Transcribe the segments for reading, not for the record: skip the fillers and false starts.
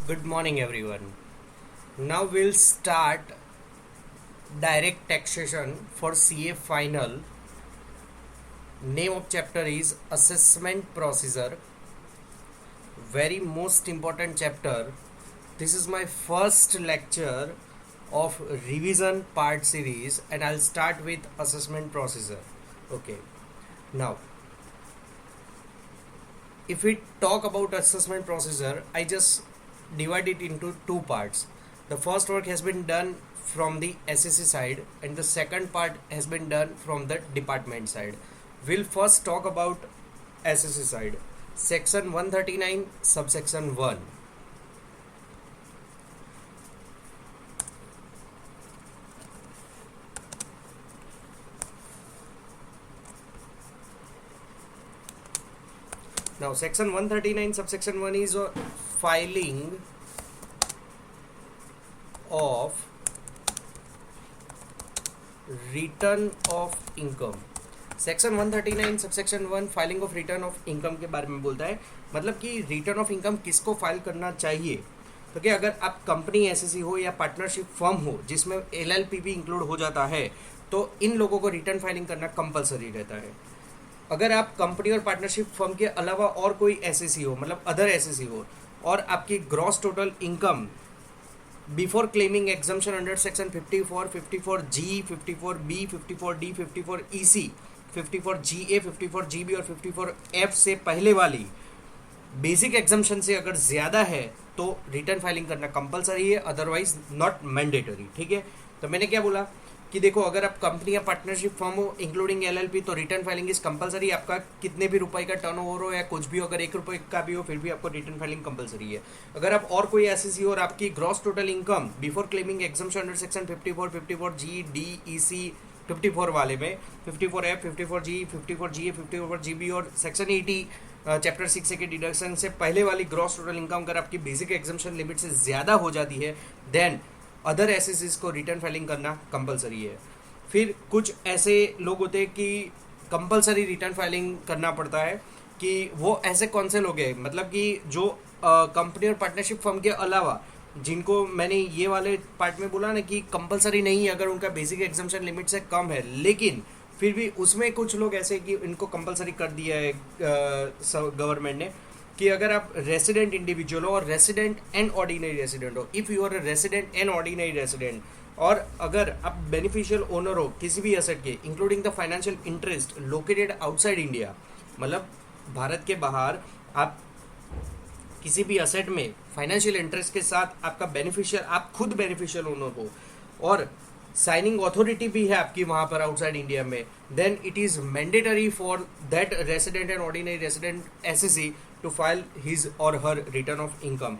Good morning, everyone. Now we'll start direct taxation for CA final. Name of chapter is Assessment Procedure. Very most important chapter. This is my first lecture of revision part series, and I'll start with assessment procedure. Okay. Now, if we talk about assessment procedure, I just divide it into two parts. The first work has been done from the SSC side, and the second part has been done from the department side. We'll first talk about SSC side. Section 139, subsection 1. Now, section 139, subsection 1 is filing of return of income. Section 139 subsection 1 filing of return of income के बारे में बोलता है. मतलब कि return of income किसको file करना चाहिए. तो क्या अगर आप कंपनी एसएससी हो या पार्टनरशिप फर्म हो जिसमें एलएलपी भी इंक्लूड हो जाता है, तो इन लोगों को रिटर्न फाइलिंग करना कंपलसरी रहता है. अगर आप कंपनी और पार्टनरशिप फर्म के अलावा और कोई एसएससी हो, मतलब अदर एसएससी हो, और आपकी gross total income before claiming exemption under section 54, 54G, 54B, 54D, 54EC, 54GA, 54GB और 54F से पहले वाली बेसिक एग्जम्पशन से अगर ज़्यादा है तो रिटर्न फाइलिंग करना कंपलसरी है, अदरवाइज नॉट मैंडेटरी. ठीक है. तो मैंने क्या बोला कि देखो, अगर आप कंपनी या पार्टनरशिप फर्म हो इंक्लूडिंग एलएलपी, तो रिटर्न फाइलिंग इज कंपलसरी. आपका कितने भी रुपए का टर्नओवर हो या कुछ भी हो, अगर 1 रुपये का भी हो फिर भी आपको रिटर्न फाइलिंग कंपलसरी है. अगर आप और कोई एसएससी हो और आपकी gross total income before claiming exemption under section 54, 54G, D, EC, 54 वाले में 54F, 54G, 54GA, 54GB और सेक्शन 80 चैप्टर 6 के डिडक्शन से पहले वाली ग्रॉस टोटल इनकम अगर आपकी बेसिक एग्जम्पशन लिमिट से ज़्यादा हो जाती है, देन अदर एसएससीज को रिटर्न फाइलिंग करना कंपलसरी है. फिर कुछ ऐसे लोग होते हैं कि कंपलसरी रिटर्न फाइलिंग करना पड़ता है, कि वो ऐसे कौन से लोग हैं, मतलब कि जो कंपनी और पार्टनरशिप फर्म के अलावा, जिनको मैंने ये वाले पार्ट में बोला ना कि कंपलसरी नहीं है अगर उनका बेसिक एग्जम्पशन लिमिट से कम है, लेकिन फिर भी उसमें कुछ लोग ऐसे कि इनको कंपलसरी कर दिया है गवर्नमेंट ने, कि अगर आप रेसिडेंट इंडिविजुअल हो और रेसिडेंट एंड ऑर्डिनरी रेसिडेंट हो, if you are resident and ordinary resident, और अगर आप बेनिफिशियल ओनर हो किसी भी एसेट के including the financial interest located outside India, मतलब भारत के बाहर आप किसी भी एसेट में फाइनेंशियल इंटरेस्ट के साथ आपका बेनिफिशियल, आप खुद बेनिफिशियल ओनर हो और साइनिंग अथॉरिटी भी है आपकी वहां पर आउटसाइड इंडिया में, then it is mandatory for that resident and ordinary resident assessee to file his or her return of income.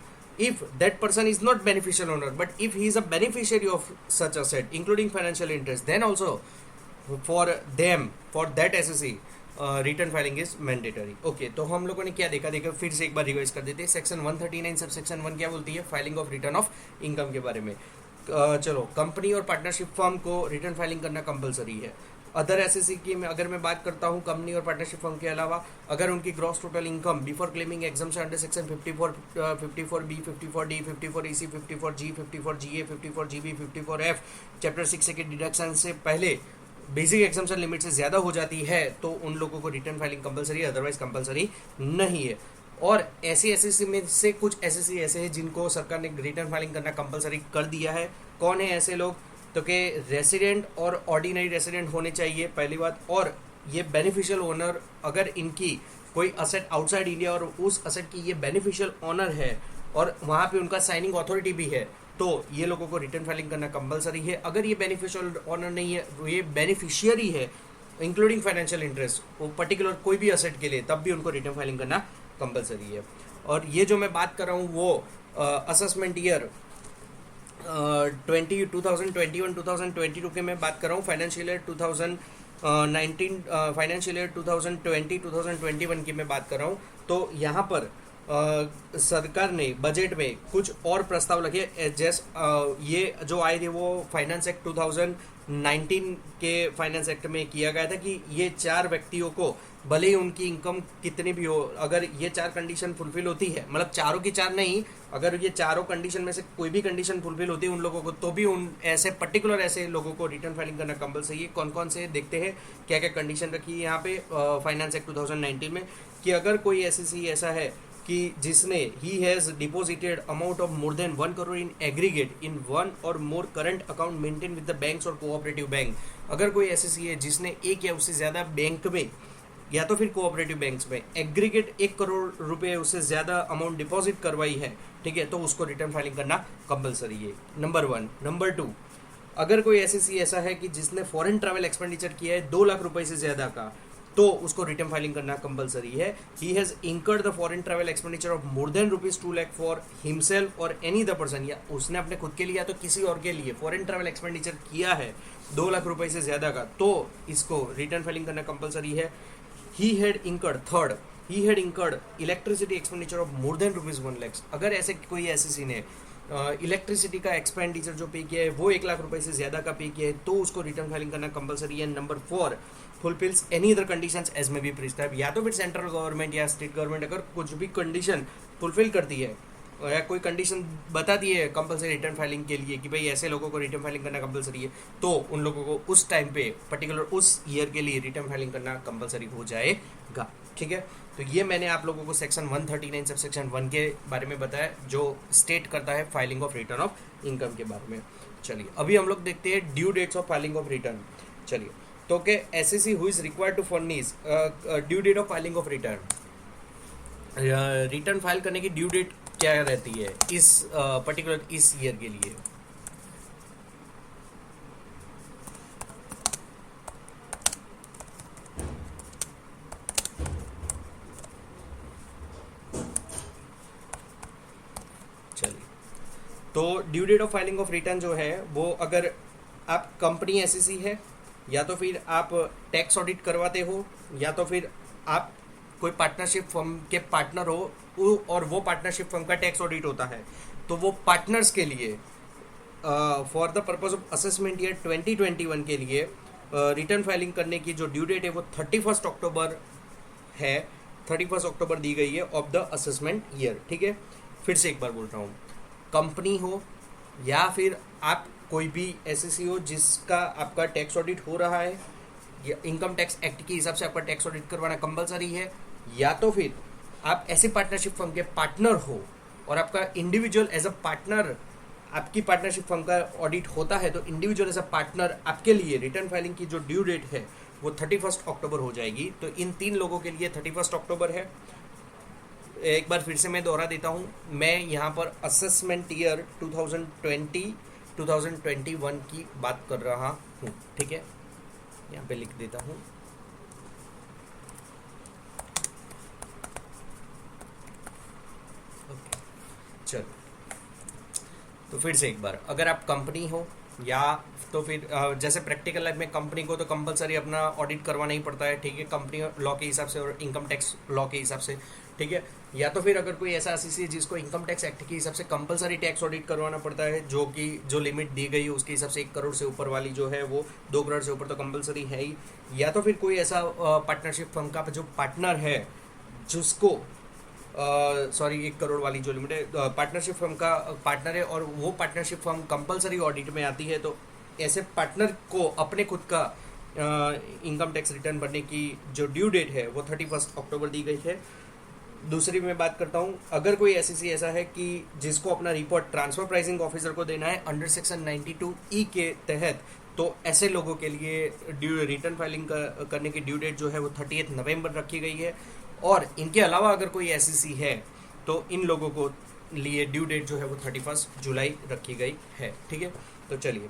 If that person is not beneficial owner, but if he is a beneficiary of such asset including financial interest, then also for them, for that SSC, return filing is mandatory. Okay, तो हम लोगों ने क्या देखा फिर से एक बार revise कर देते हैं. सेक्शन 139 सब सेक्शन 1 क्या बोलती है, filing of return of income के बारे में. चलो, कंपनी और पार्टनरशिप फर्म को रिटर्न फाइलिंग करना कंपलसरी है. अदर एसएससी की अगर मैं बात करता हूँ कंपनी और पार्टनरशिप फर्म के अलावा, अगर उनकी gross total income before claiming exemption under section 54, 54B, 54D, 54EC, 54G, 54GA, 54GB, 54F chapter 6 के डिडक्शन से पहले बेसिक एग्जम्पशन लिमिट से ज़्यादा हो जाती है, तो उन लोगों को रिटर्न फाइलिंग कंपलसरी है, अदरवाइज कंपलसरी नहीं है. और ऐसी एसएससी में से कुछ एसएससी ऐसे हैं जिनको सरकार ने रिटर्न फाइलिंग करना कंपलसरी कर दिया है. कौन है ऐसे लोग, तो कि रेसिडेंट और ऑर्डिनरी रेसिडेंट होने चाहिए पहली बात, और ये बेनिफिशियल ओनर, अगर इनकी कोई असेट आउटसाइड इंडिया और उस असेट की ये बेनिफिशियल ओनर है और वहाँ पे उनका साइनिंग अथॉरिटी भी है, तो ये लोगों को रिटर्न फाइलिंग करना कंपलसरी है. अगर ये बेनिफिशियल ओनर नहीं है, ये बेनिफिशियरी है इंक्लूडिंग फाइनेंशियल इंटरेस्ट, वो पर्टिकुलर कोई भी असेट के लिए, तब भी उनको रिटर्न फाइलिंग करना कंपलसरी है. और ये जो मैं बात कर रहा हूँ वो असेसमेंट ईयर 2021-2022 के मैं बात कर रहा हूँ. फाइनेंशियल ईयर 2019, फाइनेंशियल ईयर 2020-2021 की मैं बात कर रहा हूँ. तो यहाँ पर सरकार ने बजट में कुछ और प्रस्ताव रखे, जैसे ये जो आए थे वो फाइनेंस एक्ट 2019 के फाइनेंस एक्ट में किया गया था कि ये चार व्यक्तियों को भले ही उनकी इनकम कितनी भी हो, अगर ये चार कंडीशन फुलफिल होती है, मतलब चारों की चार नहीं, अगर ये चारों कंडीशन में से कोई भी कंडीशन फुलफिल होती है उन लोगों को, तो भी उन ऐसे पर्टिकुलर ऐसे लोगों को रिटर्न फाइलिंग करना कंपलसरी है। कौन कौन से देखते हैं, क्या क्या कंडीशन रखी है यहाँ पे फाइनेंस एक्ट 2019 में, कि अगर कोई एसएससी ऐसा है कि जिसने he has deposited amount of more than 1 crore in aggregate in one और more current account maintain with the banks और कोऑपरेटिव बैंक, अगर कोई एसएससी है जिसने एक या उससे ज़्यादा बैंक में या तो फिर कोऑपरेटिव बैंक्स में एग्रीगेट 1 करोड़ रुपए उससे ज़्यादा अमाउंट डिपॉजिट करवाई है, ठीक है, तो उसको रिटर्न फाइलिंग करना कंपलसरी है। नंबर 1। नंबर 2, अगर कोई एसएससी ऐसा है कि जिसने फॉरेन ट्रैवल एक्सपेंडिचर किया है 2 लाख रुपए से ज़्यादा का, तो उसको रिटर्न फाइलिंग करना कंपलसरी है। He has incurred the foreign travel expenditure of more then ₹2 lakh for himself और एनी द पर्सन, या उसने अपने खुद के लिए या तो किसी और के लिए फॉरेन ट्रैवल एक्सपेंडिचर किया है 2 लाख रुपए से ज़्यादा का, तो इसको रिटर्न फाइलिंग करना कंपलसरी है। He had incurred electricity expenditure of more than ₹1 lakh, अगर ऐसे कोई एसएससी ने इलेक्ट्रिसिटी का एक्सपेंडिचर जो पे किया है वो 1 लाख रुपए से ज़्यादा का पे किया है, तो उसको रिटर्न फाइलिंग करना कंपलसरी है। Number 4, fulfils any other conditions as may be prescribe, या तो फिर सेंट्रल गवर्नमेंट या स्टेट गवर्नमेंट अगर कुछ भी कंडीशन फुलफिल करती है या कोई कंडीशन बताती है कंपलसरी रिटर्न फाइलिंग के लिए कि भाई ऐसे लोगों को रिटर्न फाइलिंग करना कंपलसरी है, तो उन लोगों को उस टाइम पे पर्टिकुलर उस ईयर के लिए रिटर्न फाइलिंग करना कंपलसरी हो जाएगा, ठीक है। तो ये मैंने आप लोगों को सेक्शन 139 सब सेक्शन 1 के बारे में बताया जो स्टेट करता है filing of return of income के बारे में। चलिए अभी हम लोग देखते हैं due dates of filing of return. चलिए तो के assessee who is required to furnish due date of filing of return, return file करने की ड्यू डेट क्या रहती है इस पर्टिकुलर इस ईयर के लिए। चलिए तो due date of filing of return जो है वो, अगर आप कंपनी एसएससी है या तो फिर आप टैक्स ऑडिट करवाते हो या तो फिर आप कोई पार्टनरशिप फर्म के पार्टनर हो और वो पार्टनरशिप फर्म का टैक्स ऑडिट होता है, तो वो पार्टनर्स के लिए for the purpose of assessment year 2021 के लिए रिटर्न फाइलिंग करने की जो ड्यू डेट है वो 31 अक्टूबर है, 31 अक्टूबर दी गई है ऑफ द असेसमेंट ईयर, ठीक है। फिर से एक बार बोल रहा हूँ, कंपनी हो या फिर आप कोई भी एसएससी हो जिसका आपका टैक्स ऑडिट हो रहा है, इनकम टैक्स एक्ट के हिसाब से आपका टैक्स ऑडिट करवाना कंपलसरी है, या तो फिर आप ऐसी पार्टनरशिप फर्म के पार्टनर हो और आपका इंडिविजुअल एज अ पार्टनर आपकी पार्टनरशिप फर्म का ऑडिट होता है, तो इंडिविजुअल एज अ पार्टनर आपके लिए रिटर्न फाइलिंग की जो ड्यू डेट है वो 31 अक्टूबर हो जाएगी। तो इन 3 लोगों के लिए 31 अक्टूबर है। एक बार फिर से मैं दोहरा देता हूँ, मैं यहाँ पर असेसमेंट ईयर 2021 की बात कर रहा हूँ, ठीक है, यहाँ पे लिख देता हूँ। चलो तो फिर से एक बार, अगर आप कंपनी हो या तो फिर जैसे प्रैक्टिकल लाइफ में कंपनी को तो कंपलसरी अपना ऑडिट करवाना ही पड़ता है, ठीक है, कंपनी लॉ के हिसाब से और इनकम टैक्स लॉ के हिसाब से, ठीक है। या तो फिर अगर कोई ऐसा एसएससी है जिसको इनकम टैक्स एक्ट के हिसाब से कंपलसरी टैक्स ऑडिट करवाना पड़ता है, जो कि जो लिमिट दी गई है उसके हिसाब से 1 करोड़ से ऊपर वाली जो है वो 2 करोड़ से ऊपर तो कंपलसरी है ही। या तो फिर कोई ऐसा पार्टनरशिप फर्म का जो पार्टनर है जिसको 1 करोड़ वाली जो लिमिट है पार्टनरशिप फर्म का पार्टनर है और वो पार्टनरशिप फर्म कंपलसरी ऑडिट में आती है, तो ऐसे पार्टनर को अपने खुद का इनकम टैक्स रिटर्न भरने की जो ड्यू डेट है वो 31 अक्टूबर दी गई है। दूसरी मैं बात करता हूँ, अगर कोई एसएससी ऐसा है कि जिसको अपना रिपोर्ट ट्रांसफर प्राइसिंग ऑफिसर को देना है अंडर सेक्शन 92E के तहत, तो ऐसे लोगों के लिए रिटर्न फाइलिंग करने की ड्यू डेट जो है वो 30 नवंबर रखी गई है। और इनके अलावा अगर कोई एसएससी है तो इन लोगों को लिए ड्यू डेट जो है वो 31 जुलाई रखी गई है, ठीक है। तो चलिए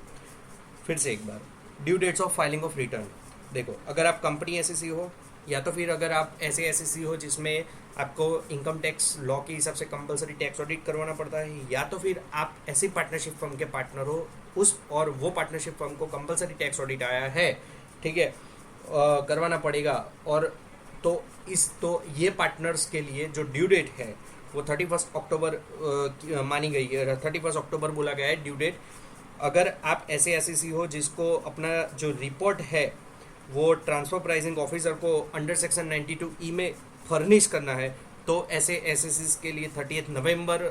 फिर से एक बार, due dates of filing of return देखो, अगर आप कंपनी एसएससी हो या तो फिर अगर आप ऐसे एसएससी हो जिसमें आपको इनकम टैक्स लॉ के हिसाब से कंपलसरी टैक्स ऑडिट करवाना पड़ता है, या तो फिर आप ऐसी पार्टनरशिप फर्म के पार्टनर हो उस और वो पार्टनरशिप फर्म को कंपलसरी टैक्स ऑडिट आया है, ठीक है, करवाना पड़ेगा। और तो ये पार्टनर्स के लिए जो ड्यू डेट है वो 31 अक्टूबर मानी गई है, 31 अक्टूबर बोला गया है ड्यू डेट। अगर आप ऐसे एसईसी हो जिसको अपना जो रिपोर्ट है वो ट्रांसफर प्राइसिंग ऑफिसर को अंडर सेक्शन 92E में फर्निश करना है, तो ऐसे एसएससीज के लिए 30 नवंबर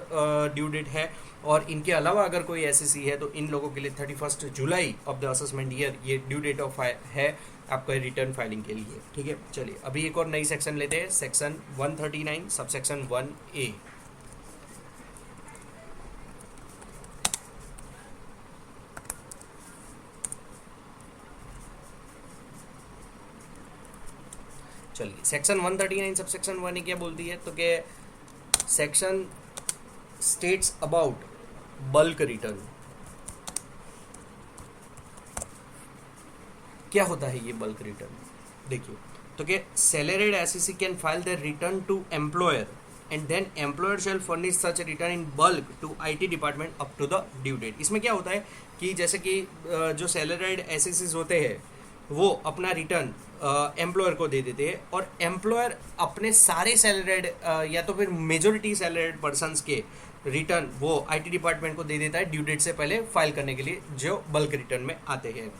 ड्यू डेट है। और इनके अलावा अगर कोई एसएससी है तो इन लोगों के लिए 31 July of the assessment year ये ड्यू डेट ऑफ है आपका रिटर्न फाइलिंग के लिए। ठीक है, चलिए अभी एक और नई सेक्शन लेते हैं, सेक्शन 139 सबसेक्शन 1A। चलिए सेक्शन 139 सबसेक्शन 1 क्या बोलती है, तो कि section states about bulk return. क्या होता है ये बल्क रिटर्न, देखिए तो कि salaried assessee can file the return to employer and then employer shall furnish such return in bulk to IT department up to the due date. इसमें क्या होता है कि जैसे कि जो सैलरीड एसईसीज होते हैं वो अपना रिटर्न एम्प्लॉयर को दे देते हैं और एम्प्लॉयर अपने सारे सैलरीड या तो फिर मेजोरिटी सैलरीड पर्सन्स के रिटर्न वो आईटी डिपार्टमेंट को दे देता है ड्यू डेट से पहले फाइल करने के लिए, जो बल्क रिटर्न में आते हैं।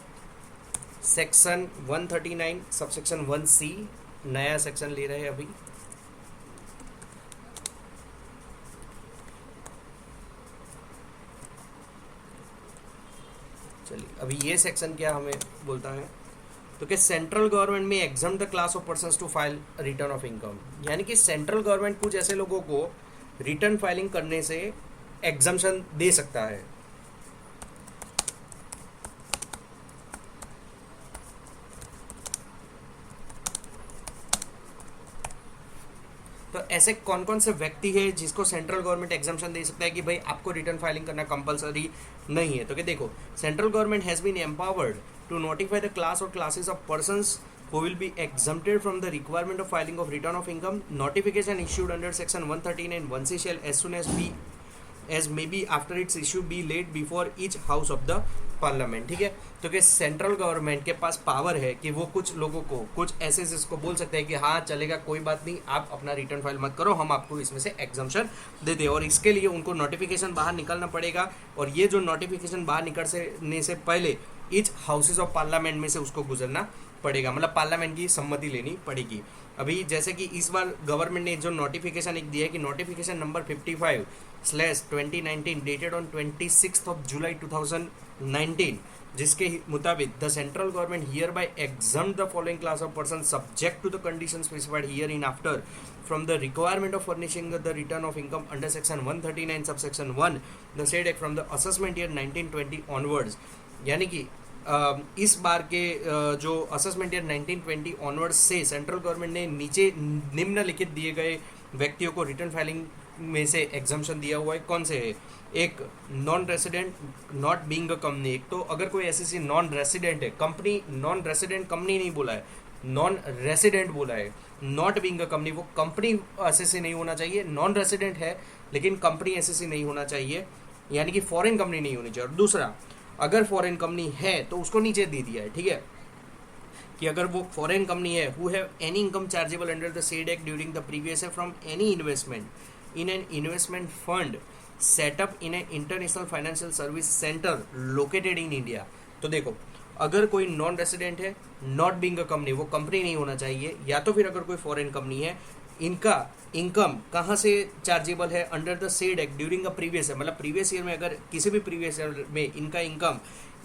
सेक्शन 139 सबसेक्शन 1C नया सेक्शन ले रहे हैं अभी। चलिए अभी ये सेक्शन क्या हमें बोलता है, तो कि सेंट्रल गवर्नमेंट में exam the class of persons to file return of income, यानी कि सेंट्रल गवर्नमेंट कुछ ऐसे लोगों को रिटर्न फाइलिंग करने से एग्जम्पशन दे सकता है। तो ऐसे कौन कौन से व्यक्ति है जिसको सेंट्रल गवर्नमेंट एग्जम्पशन दे सकता है कि भाई आपको रिटर्न फाइलिंग करना कंपलसरी नहीं है, तो कि देखो central government has been empowered to notify the class or classes of persons who will be exempted from the requirement of filing of return of income. Notification issued under section 139 1C shall as soon as may be after its issue be laid before each house of the parliament. ठीक है, तो कि central government के पास power है कि वो कुछ लोगों को, कुछ ऐसे जिसको बोल सकते हैं कि हाँ चलेगा कोई बात नहीं, आप अपना रिटर्न फाइल मत करो, हम आपको इसमें से एग्जम्पशन दे दें। और इसके लिए उनको नोटिफिकेशन बाहर निकलना पड़ेगा और ये जो नोटिफिकेशन बाहर निकलने से पहले ईच हाउसेज ऑफ पार्लियामेंट में से उसको गुजरना पड़ेगा, मतलब पार्लियामेंट की सम्मति लेनी पड़ेगी। अभी जैसे कि इस बार गवर्नमेंट ने जो नोटिफिकेशन एक दिया है कि notification number 55/2019 dated on 26 July 2019, जिसके मुताबिक the central government hereby exempt the following class of person subject to the condition specified hereinafter from the requirement of furnishing the return of income under section 139 subsection 1 the said act from the assessment year 1920 onwards. यानी कि इस बार के जो assessment year 1920 onwards से central government ने नीचे निम्नलिखित दिए गए व्यक्तियों को रिटर्न फाइलिंग में से एग्जम्पशन दिया हुआ है। कौन से है, एक non resident not being a company, एक तो अगर कोई ऐसी नॉन रेसिडेंट है, कंपनी नॉन रेसिडेंट कंपनी नहीं बोला है, नॉन रेसिडेंट बोला है, नॉट बीइंग अ कंपनी, वो कंपनी एसएससी नहीं होना चाहिए, नॉन रेसिडेंट है लेकिन कंपनी एसएससी नहीं होना चाहिए, यानी कि फॉरेन कंपनी नहीं होनी चाहिए। और दूसरा, अगर फॉरेन कंपनी है तो उसको नीचे दे दिया है, ठीक है, कि अगर वो फॉरेन कंपनी है who have any income chargeable under the said act during the previous year from any investment in an investment fund setup in an international financial service centre located in India. तो देखो अगर कोई non resident है, not being a company, वो company नहीं होना चाहिए, या तो फिर अगर कोई फॉरेन कंपनी है, इनका इनकम कहाँ से चार्जेबल है under the said act during a previous year, मतलब प्रीवियस ईयर में अगर किसी भी प्रीवियस ईयर में इनका इनकम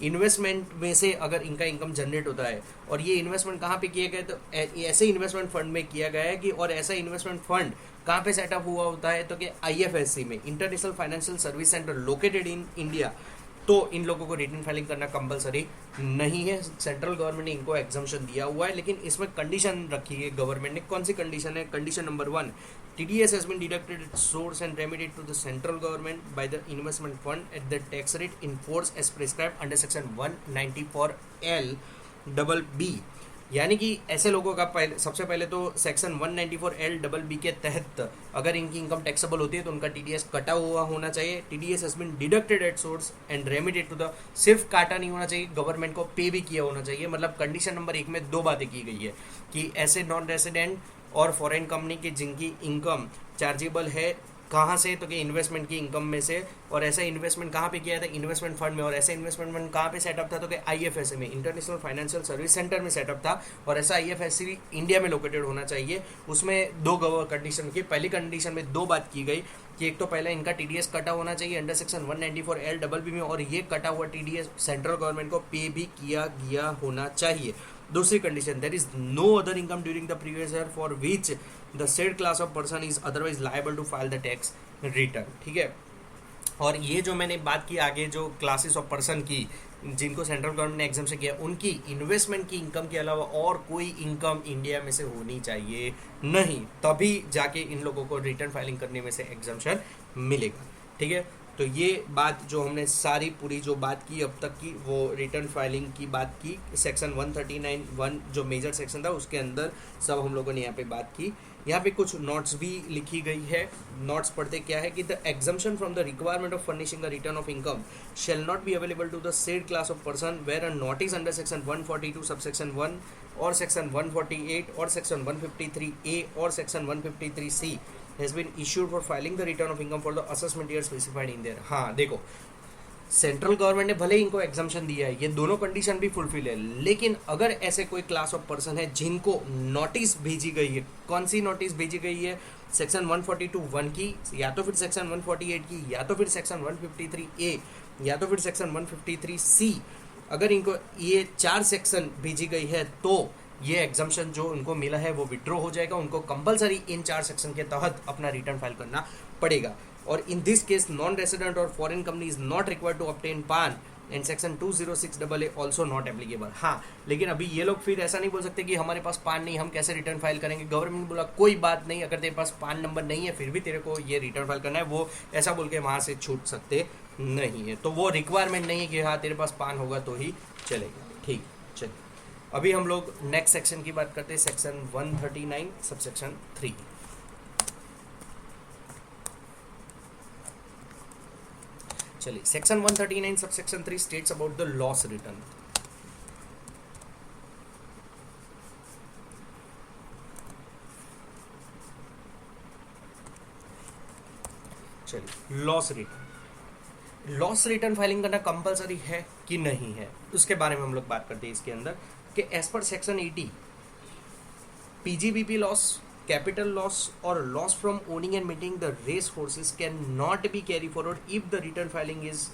इन्वेस्टमेंट में से अगर इनका इनकम जनरेट होता है और ये इन्वेस्टमेंट कहाँ पे किए गए, तो ऐसे इन्वेस्टमेंट फंड में किया गया है कि, और ऐसा इन्वेस्टमेंट फंड कहाँ पे सेटअप हुआ होता है, तो कि आईएफएससी में, international financial service centre located in India, तो इन लोगों को रिटर्न फाइलिंग करना कंपलसरी नहीं है। सेंट्रल गवर्नमेंट ने इनको एग्जम्पशन दिया हुआ है, लेकिन इसमें कंडीशन रखी है गवर्नमेंट ने। कौन सी कंडीशन है, condition number 1, TDS has been deducted its source and remitted to the central government by the investment fund at the tax rate in force as prescribed under section 194L(b). यानी कि ऐसे लोगों का सबसे पहले तो सेक्शन 194L(b) के तहत अगर इनकी इनकम टैक्सेबल होती है तो उनका TDS कटा हुआ होना चाहिए। TDS has been deducted at source and remitted to the, सिर्फ काटा नहीं होना चाहिए, गवर्नमेंट को पे भी किया होना चाहिए। मतलब कंडीशन नंबर 1 में 2 बातें की गई है कि ऐसे नॉन रेसिडेंट और फॉरेन कंपनी की जिनकी इनकम चार्जेबल है कहाँ से, तो कि इन्वेस्टमेंट की इनकम में से। और ऐसा इन्वेस्टमेंट कहाँ पे किया था, इन्वेस्टमेंट फंड में। और ऐसा इन्वेस्टमेंट फंड कहाँ पे सेटअप था, तो कि IFSC में, इंटरनेशनल फाइनेंशियल सर्विस सेंटर में सेटअप था। और ऐसा IFSC इंडिया में लोकेटेड होना चाहिए। उसमें दो कंडीशन की, पहली कंडीशन में दो बात की गई कि एक तो पहला इनका TDS कटा होना चाहिए अंडर सेक्शन 194L में, और ये कटा हुआ TDS सेंट्रल गवर्नमेंट को पे भी किया गया होना चाहिए। दूसरी condition, there is no other income during the previous year for which the said class of person is otherwise liable to file the tax return. ठीक है। और ये जो मैंने बात की आगे, जो क्लासेस ऑफ पर्सन की जिनको सेंट्रल गवर्नमेंट ने एग्जाम से किया, उनकी इन्वेस्टमेंट की इनकम के अलावा और कोई इनकम इंडिया में से होनी चाहिए नहीं, तभी जाके इन लोगों को रिटर्न फाइलिंग करने में से एग्जाम्शन मिलेगा। ठीक है। तो ये बात जो हमने सारी पूरी जो बात की अब तक की, वो रिटर्न फाइलिंग की बात की। सेक्शन 139(1) जो मेजर सेक्शन था उसके अंदर सब हम लोगों ने यहाँ पे बात की। यहाँ पे कुछ नोट्स भी लिखी गई है। नोट्स पढ़ते क्या है कि the exemption from the requirement of furnishing the return of income shall not be available to the said class of person where a notice under section 142 subsection 1 और सेक्शन 148 और सेक्शन 153A और section 153C has been issued for filing the return of income for the assessment year specified in there। हाँ देखो, central government ने भले इनको exemption दिया है, ये दोनों कंडीशन भी फुलफिल है, लेकिन अगर ऐसे कोई क्लास ऑफ पर्सन है जिनको नोटिस भेजी गई है, कौन सी नोटिस भेजी गई है, सेक्शन 142(1) की, या तो फिर सेक्शन 148 की, या तो फिर सेक्शन 153A, या तो फिर सेक्शन 153C, अगर इनको ये 4 सेक्शन भेजी गई है तो ये एग्जाम्शन जो उनको मिला है वो विड्रॉ हो जाएगा। उनको कंपलसरी इन 4 सेक्शन के तहत अपना रिटर्न फाइल करना पड़ेगा। और in this case non resident और foreign company is not required to obtain PAN and section 206AA also not applicable. हाँ, लेकिन अभी ये लोग फिर ऐसा नहीं बोल सकते कि हमारे पास पान नहीं, हम कैसे रिटर्न फाइल करेंगे। गवर्नमेंट बोला कोई बात नहीं, अगर तेरे पास पान नंबर नहीं है फिर भी तेरे को ये रिटर्न फाइल करना है, वो ऐसा बोल के वहाँ से छूट सकते नहीं है। तो वो रिक्वायरमेंट नहीं है कि हाँ तेरे पास पान होगा तो ही चलेगा। ठीक, चलिए अभी हम लोग नेक्स्ट सेक्शन की बात करते हैं, सेक्शन 139 सबसेक्शन 3। चलिए, section 139 subsection 3 states about the loss return. चलिए, लॉस रिटर्न फाइलिंग करना कंपलसरी है कि नहीं है, उसके बारे में हम लोग बात करते हैं इसके अंदर कि as per section 80 PGBP loss, capital loss और loss from owning and maintaining the race horses can not be carry forward if the return filing is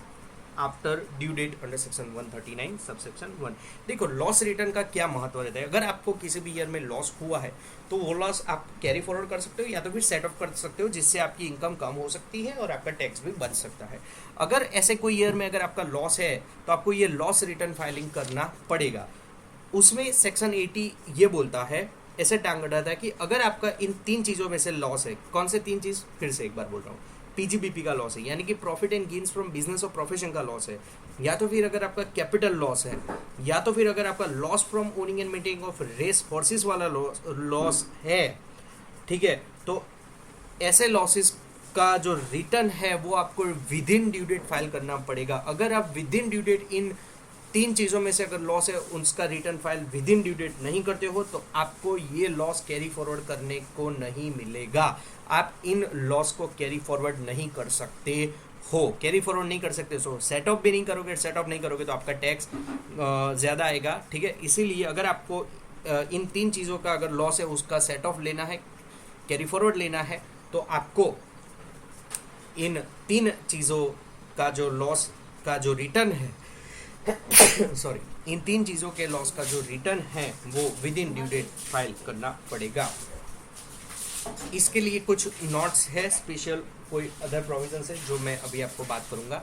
after due date under section 139 subsection 1। देखो, loss return का क्या महत्व रहता है। अगर आपको किसी भी ईयर में लॉस हुआ है तो वो लॉस आप कैरी फॉरवर्ड कर सकते हो या तो फिर सेट ऑफ कर सकते हो, जिससे आपकी इनकम कम हो सकती है और आपका टैक्स भी बच सकता है। अगर ऐसे कोई ईयर में अगर आपका लॉस है तो आपको ये लॉस रिटर्न फाइलिंग करना पड़ेगा। उसमें सेक्शन 80 ये बोलता है, ऐसे टांग रहता है कि अगर आपका इन 3 चीज़ों में से लॉस है, कौन से 3 चीज़, फिर से एक बार बोल रहा हूँ, PGBP का लॉस है यानी कि profit and gains from business और प्रोफेशन का लॉस है, या तो फिर अगर आपका कैपिटल लॉस है, या तो फिर अगर आपका loss from owning and maintaining of race horses वाला लॉस है, ठीक है, तो ऐसे लॉसेस का जो रिटर्न है वो आपको with in due date file करना पड़ेगा। अगर आप विद इन ड्यू डेट इन 3 चीज़ों में से अगर लॉस है उसका return file with in due date नहीं करते हो तो आपको ये लॉस कैरी फॉरवर्ड करने को नहीं मिलेगा। आप इन लॉस को कैरी फॉरवर्ड नहीं कर सकते हो, कैरी फॉरवर्ड नहीं कर सकते, सो सेट ऑफ भी नहीं करोगे। सेट ऑफ नहीं करोगे तो आपका टैक्स ज़्यादा आएगा। ठीक है, इसीलिए अगर आपको इन 3 चीज़ों का अगर लॉस है उसका सेट ऑफ लेना है, कैरी फॉरवर्ड लेना है, तो आपको इन 3 चीज़ों का जो लॉस का जो रिटर्न है सॉरी, इन 3 चीज़ों के लॉस का जो रिटर्न है वो with in due date file करना पड़ेगा। इसके लिए कुछ नोट्स है स्पेशल, कोई अदर प्रोविजन है जो मैं अभी आपको बात करूंगा।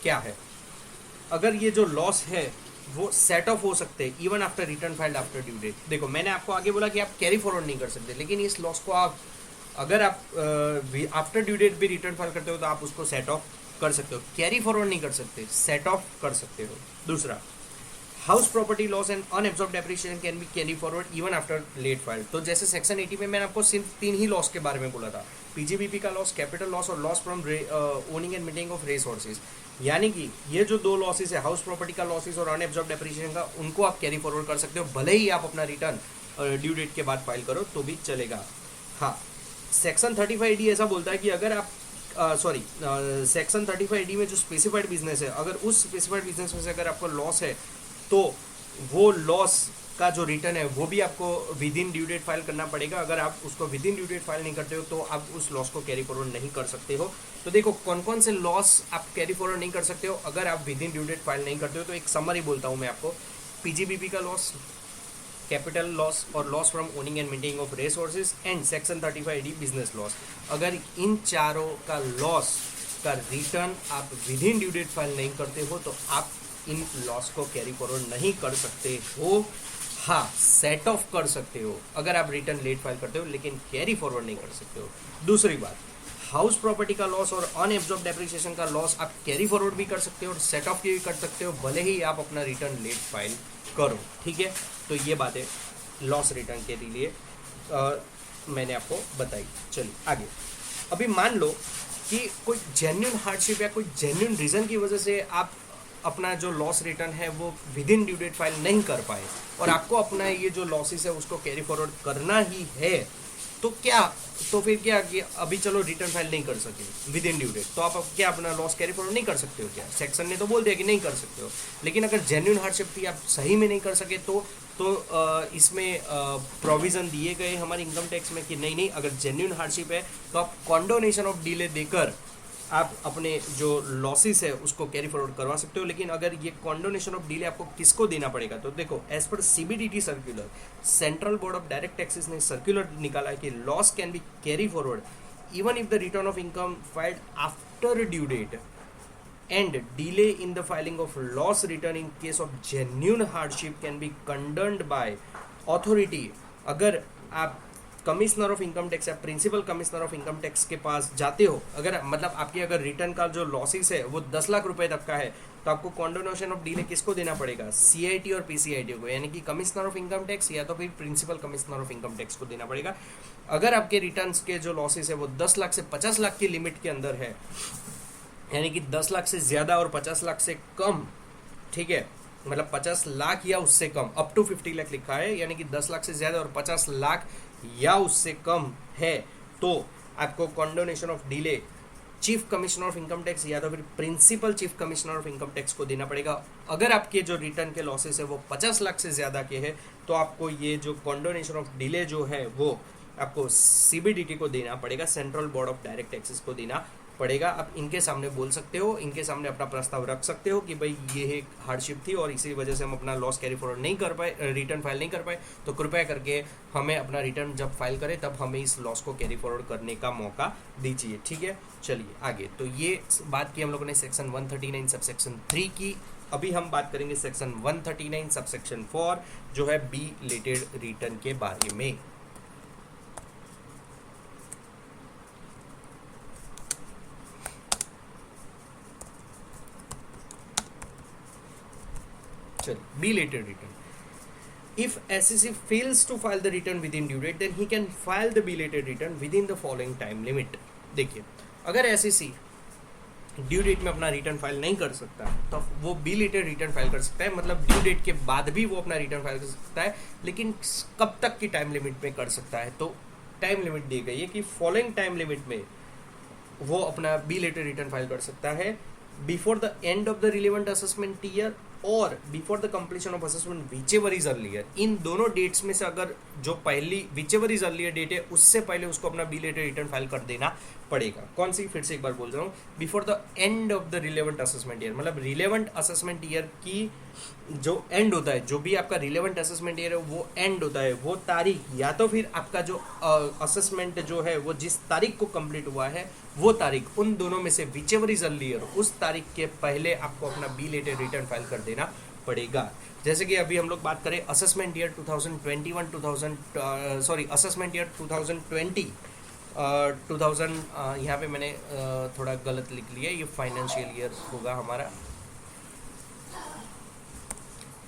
क्या है, अगर ये जो लॉस है वो सेट ऑफ हो सकते हैं even after return filed after due date. देखो, मैंने आपको आगे बोला कि आप कैरी फॉरवर्ड नहीं कर सकते, लेकिन इस लॉस को आप अगर आप आफ्टर ड्यू डेट भी रिटर्न फाइल करते हो तो आप उसको सेट ऑफ कर सकते हो। कैरी फॉरवर्ड नहीं कर सकते, सेट ऑफ कर सकते हो। दूसरा, house property loss and unabsorbed depreciation can be carry forward even after late file. तो जैसे सेक्शन 80 में मैंने आपको सिर्फ 3 ही लॉस के बारे में बोला था, PGBP का लॉस, कैपिटल लॉस और loss from owning and maintaining of race horses. यानी कि ये जो 2 लॉसेस है, हाउस प्रॉपर्टी का लॉसेस और अनएब्सॉर्ब्ड डेप्रिसिएशन का, उनको आप कैरी फॉरवर्ड कर सकते हो, भले ही आप अपना रिटर्न ड्यू डेट के बाद फाइल करो तो भी चलेगा। हाँ, सेक्शन 35D ऐसा बोलता है कि अगर आप सेक्शन 35D में जो स्पेसिफाइड बिजनेस है, अगर उस स्पेसिफाइड बिजनेस में से अगर आपको लॉस है तो वो लॉस का जो रिटर्न है वो भी आपको with in due date file करना पड़ेगा। अगर आप उसको with in due date file नहीं करते हो तो आप उस लॉस को कैरी फॉरवर्ड नहीं कर सकते हो। तो देखो कौन कौन से लॉस आप कैरी फॉरवर्ड नहीं कर सकते हो अगर आप with in due date file नहीं करते हो। तो एक समरी बोलता हूँ मैं आपको, पीजीबीपी का लॉस, कैपिटल लॉस और loss from owning and maintaining of resources and section 35D business loss. अगर इन चारों का लॉस का रिटर्न आप with in due date file नहीं करते हो तो आप इन लॉस को कैरी फॉरवर्ड नहीं कर सकते हो। हाँ, सेट ऑफ कर सकते हो अगर आप रिटर्न लेट फाइल करते हो, लेकिन कैरी फॉरवर्ड नहीं कर सकते हो। दूसरी बात, हाउस प्रॉपर्टी का लॉस और अनएब्जॉर्ब डेप्रिसिएशन का लॉस आप कैरी फॉरवर्ड भी कर सकते हो और सेट ऑफ भी कर सकते हो, भले ही आप अपना रिटर्न लेट फाइल करो। ठीक है, तो ये बातें लॉस रिटर्न के लिए मैंने आपको बताई। चलिए आगे। अभी मान लो कि कोई जेन्युइन हार्डशिप या कोई जेन्युइन रीज़न की वजह से आप अपना जो लॉस रिटर्न है वो with in due date file नहीं कर पाए और आपको अपना ये जो लॉसेस है उसको कैरी फॉरवर्ड करना ही है, तो क्या, तो फिर क्या कि अभी चलो रिटर्न फाइल नहीं कर सके विद इन ड्यू डेट, तो आप क्या अपना लॉस कैरी फॉरवर्ड नहीं कर सकते हो क्या? सेक्शन ने तो बोल दिया कि नहीं कर सकते हो, लेकिन अगर जेन्युइन हार्डशिप थी, आप सही में नहीं कर सके तो इसमें प्रोविज़न दिए गए हमारे इनकम टैक्स में कि नहीं, अगर जेन्युइन हार्डशिप है तो आप कॉन्डोनेशन ऑफ डिले देकर आप अपने जो लॉसेस है उसको कैरी फॉरवर्ड करवा सकते हो। लेकिन अगर ये कॉन्डोनेशन ऑफ डिले आपको किसको देना पड़ेगा, तो देखो as per CBDT circular, central board of direct taxes ने सर्कुलर निकाला है कि loss can be carry forward even if the return of income filed after due date and delay in the filing of loss return in case of genuine hardship can be condoned by authority। अगर आप commissioner of income tax या principal commissioner of income tax के पास जाते हो, अगर मतलब आपकी अगर रिटर्न का जो लॉसेस है वो 10 लाख रुपए तक का है, तो आपको कॉन्डोनेशन ऑफ डिले किसको देना पड़ेगा? CIT और PCIT को, यानी कि कमिश्नर ऑफ इनकम टैक्स या तो फिर principal commissioner of income tax को देना पड़ेगा। अगर आपके रिटर्न्स के जो लॉसेस है वो 10 लाख से 50 लाख की लिमिट के अंदर है, यानी कि 10 लाख से ज़्यादा और 50 लाख से कम, ठीक है, मतलब 50 लाख या उससे कम, अप टू 50 लाख लिखा है, यानी कि 10 लाख से ज़्यादा और 50 लाख या उससे कम है, तो आपको condonation of delay chief commissioner of income tax या तो फिर principal chief commissioner of income tax को देना पड़ेगा। अगर आपके जो रिटर्न के लॉसेस है वो 50 लाख से ज़्यादा के हैं तो आपको ये जो कॉन्डोनेशन ऑफ डिले जो है वो आपको CBDT को देना पड़ेगा, central board of direct taxes को देना पड़ेगा। आप इनके सामने बोल सकते हो, इनके सामने अपना प्रस्ताव रख सकते हो कि भाई ये एक हार्डशिप थी और इसी वजह से हम अपना लॉस कैरी फॉरवर्ड नहीं कर पाए, रिटर्न फाइल नहीं कर पाए, तो कृपया करके हमें अपना रिटर्न जब फाइल करें तब हमें इस लॉस को कैरी फॉरवर्ड करने का मौका दीजिए। ठीक है, चलिए आगे। तो ये बात की हम लोगों ने सेक्शन 139 सबसेक्शन 3 की। अभी हम बात करेंगे सेक्शन 139 सबसेक्शन 4 जो है बिलेटेड रिटर्न के बारे में। Belated return. If SEC fails to file the return within due date, then he can file the belated return within the following time limit। देखिए, अगर SEC ड्यू डेट में अपना return file नहीं कर सकता तो वो बिलेटेड रिटर्न फाइल कर सकता है, मतलब ड्यू डेट के बाद भी वो अपना रिटर्न फाइल कर सकता है, लेकिन कब तक की टाइम लिमिट में कर सकता है? तो टाइम लिमिट दी गई है कि फॉलोइंग टाइम लिमिट में वो अपना बिलेटेड रिटर्न फाइल कर सकता है, before the end of the relevant assessment year और before the completion of assessment whichever is earlier. इन दोनों डेट्स में से अगर जो पहली विचएवर इज अर्लियर डेट है उससे पहले उसको अपना बिलेटेड रिटर्न फाइल कर देना पड़ेगा। कौन सी? फिर से एक बार बोल रहा हूँ, before the end of the relevant assessment year, मतलब रिलेवेंट असेसमेंट ईयर की जो एंड होता है, जो भी आपका रिलेवेंट असेसमेंट ईयर है वो एंड होता है, वो तारीख या तो फिर आपका जो असेसमेंट जो है वो जिस तारीख को कंप्लीट हुआ है वो तारीख, उन दोनों में से विचएवर इज अर्लियर, उस तारीख के पहले आपको अपना बिलेटेड रिटर्न फाइल कर देना पड़ेगा। जैसे कि अभी हम लोग बात करें असेसमेंट ईयर 2021 असेसमेंट ईयर 2020 यहाँ पे मैंने थोड़ा गलत लिख लिया, ये फाइनेंशियल ईयर होगा हमारा,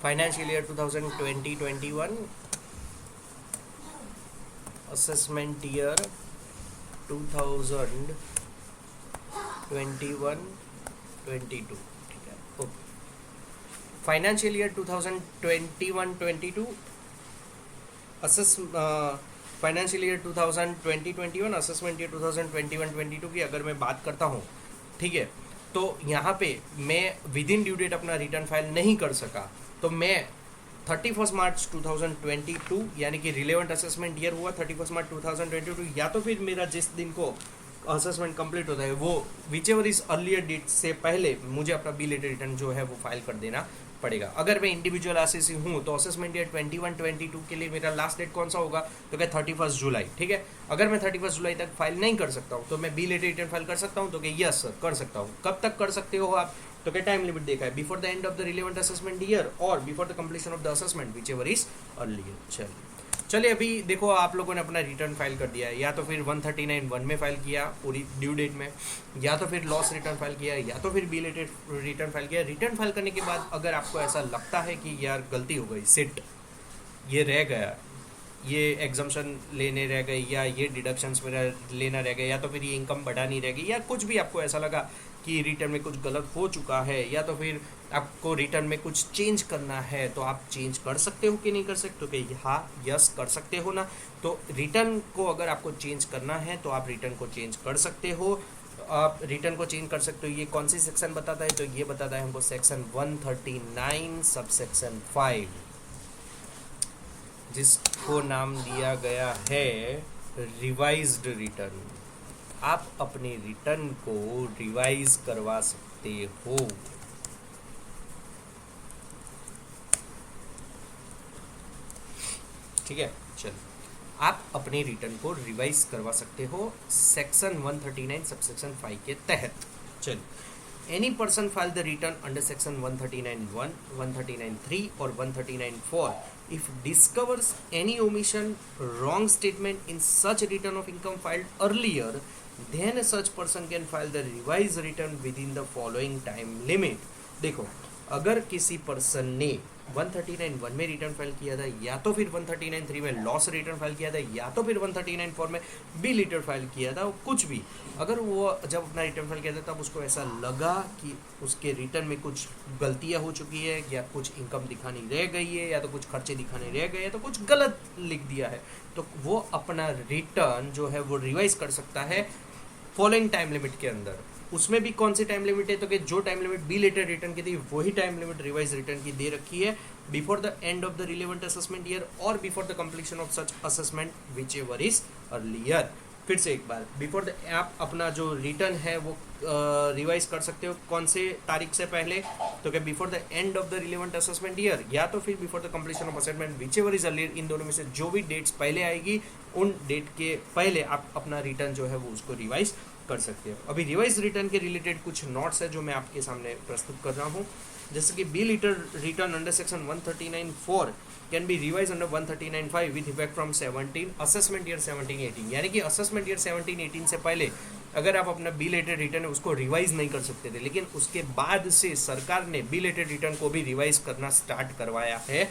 फाइनेंशियल ईयर 2020-21 असेसमेंट ईयर 2021-22, ठीक है, okay. Financial year 2021-22 assess financial year 2020-21 assessment year 2021-22 की अगर मैं बात करता हूँ, ठीक है, तो यहाँ पे मैं विद इन ड्यू डेट अपना रिटर्न फाइल नहीं कर सका, तो मैं 31 मार्च 2022 यानी कि रिलेवेंट असेसमेंट ईयर हुआ 31 मार्च 2022, या तो फिर मेरा जिस दिन को असेसमेंट कंप्लीट होता है वो whichever is earlier date से पहले मुझे अपना बिल रिटर्न जो है वो फाइल कर देना पड़ेगा। अगर मैं इंडिविजुअल असेसी हूँ तो असेसमेंट ईयर 21-22 के लिए मेरा लास्ट डेट कौन सा होगा, तो क्या 31 जुलाई, ठीक है। अगर मैं 31 जुलाई तक फाइल नहीं कर सकता हूँ तो मैं बिल रिटर्न फाइल कर सकता हूँ, तो क्या यस सर कर सकता हूँ। कब तक कर सकते हो आप, तो क्या टाइम लिमिट देखा है, before the end of the relevant assessment year और before the completion of the assessment whichever is earlier. चलिए अभी देखो आप लोगों ने अपना रिटर्न फाइल कर दिया है, या तो फिर 139(1) में फाइल किया पूरी ड्यू डेट में, या तो फिर लॉस रिटर्न फाइल किया, या तो फिर बिलेटेड रिटर्न फाइल किया। रिटर्न फाइल करने के बाद अगर आपको ऐसा लगता है कि यार गलती हो गई, सिट ये रह गया, ये एग्जाम्शन लेने रह गए, या ये डिडक्शंस मेरा लेना रह गया, या तो फिर ये इनकम बढ़ानी रह गई, या कुछ भी आपको ऐसा लगा कि रिटर्न में कुछ गलत हो चुका है, या तो फिर आपको रिटर्न में कुछ चेंज करना है, तो आप चेंज कर सकते हो कि नहीं कर सकते, तो कि हाँ यस कर सकते हो ना। तो रिटर्न को अगर आपको चेंज करना है तो आप रिटर्न को चेंज कर सकते हो। आप रिटर्न को चेंज कर सकते हो, ये कौन सी सेक्शन बताता है, तो ये बताता है हमको सेक्शन 139 सबसेक्शन 5, जिसको नाम दिया गया है रिवाइज्ड रिटर्न। आप अपने रिटर्न को रिवाइज करवा सकते हो। ठीक है, चल आप अपने रिटर्न को रिवाइज करवा सकते हो सेक्शन 139 सबसेक्शन 5 के तहत। चल any person file the return under section 139(1), 139(3) और 139(4 if discovers any omission, wrong statement in such return of income filed earlier, then such person can file the revised return within the following time limit। देखो अगर किसी person ने 139(1) में return file किया था, या तो फिर 139(3) में लॉस रिटर्न फाइल किया था, या तो फिर 139(4) में बिल रिटर्न फाइल किया था, कुछ भी अगर वो जब अपना रिटर्न फाइल किया था तब उसको ऐसा लगा कि उसके रिटर्न में कुछ गलतियां हो चुकी है, या कुछ इनकम दिखानी रह गई है, या तो कुछ खर्चे दिखाने रह गए, या तो कुछ गलत लिख दिया है, तो वो अपना रिटर्न जो है वो रिवाइज कर सकता है फॉलोइंग टाइम लिमिट के अंदर। उसमें भी कौन सी टाइम लिमिट है, तो कि जो टाइम लिमिट बिलेटेड रिटर्न की थी वही टाइम लिमिट रिवाइज रिटर्न की दे रखी है, before the end of the relevant assessment year और before the completion of such assessment whichever is earlier. फिर से एक बार, बिफोर द आप अपना जो रिटर्न है वो रिवाइज कर सकते हो कौन से तारीख से पहले, तो क्या before the end of the relevant assessment year, या तो फिर before the completion of assessment whichever is earlier. इन दोनों में से जो भी डेट्स पहले आएगी उन डेट के पहले आप अपना रिटर्न जो है वो उसको रिवाइज कर सकते हो। अभी रिवाइज रिटर्न के रिलेटेड कुछ नोट्स है जो मैं आपके सामने प्रस्तुत कर रहा हूँ, जैसे कि bill return under section 139(4) can be revise under 139(5) with effect from 17 assessment year 17-18। यानी कि असेसमेंट ईयर 17-18 से पहले अगर आप अपना बिल रिटर्न है उसको रिवाइज नहीं कर सकते थे, लेकिन उसके बाद से सरकार ने बिल रिटर्न को भी रिवाइज करना स्टार्ट करवाया है।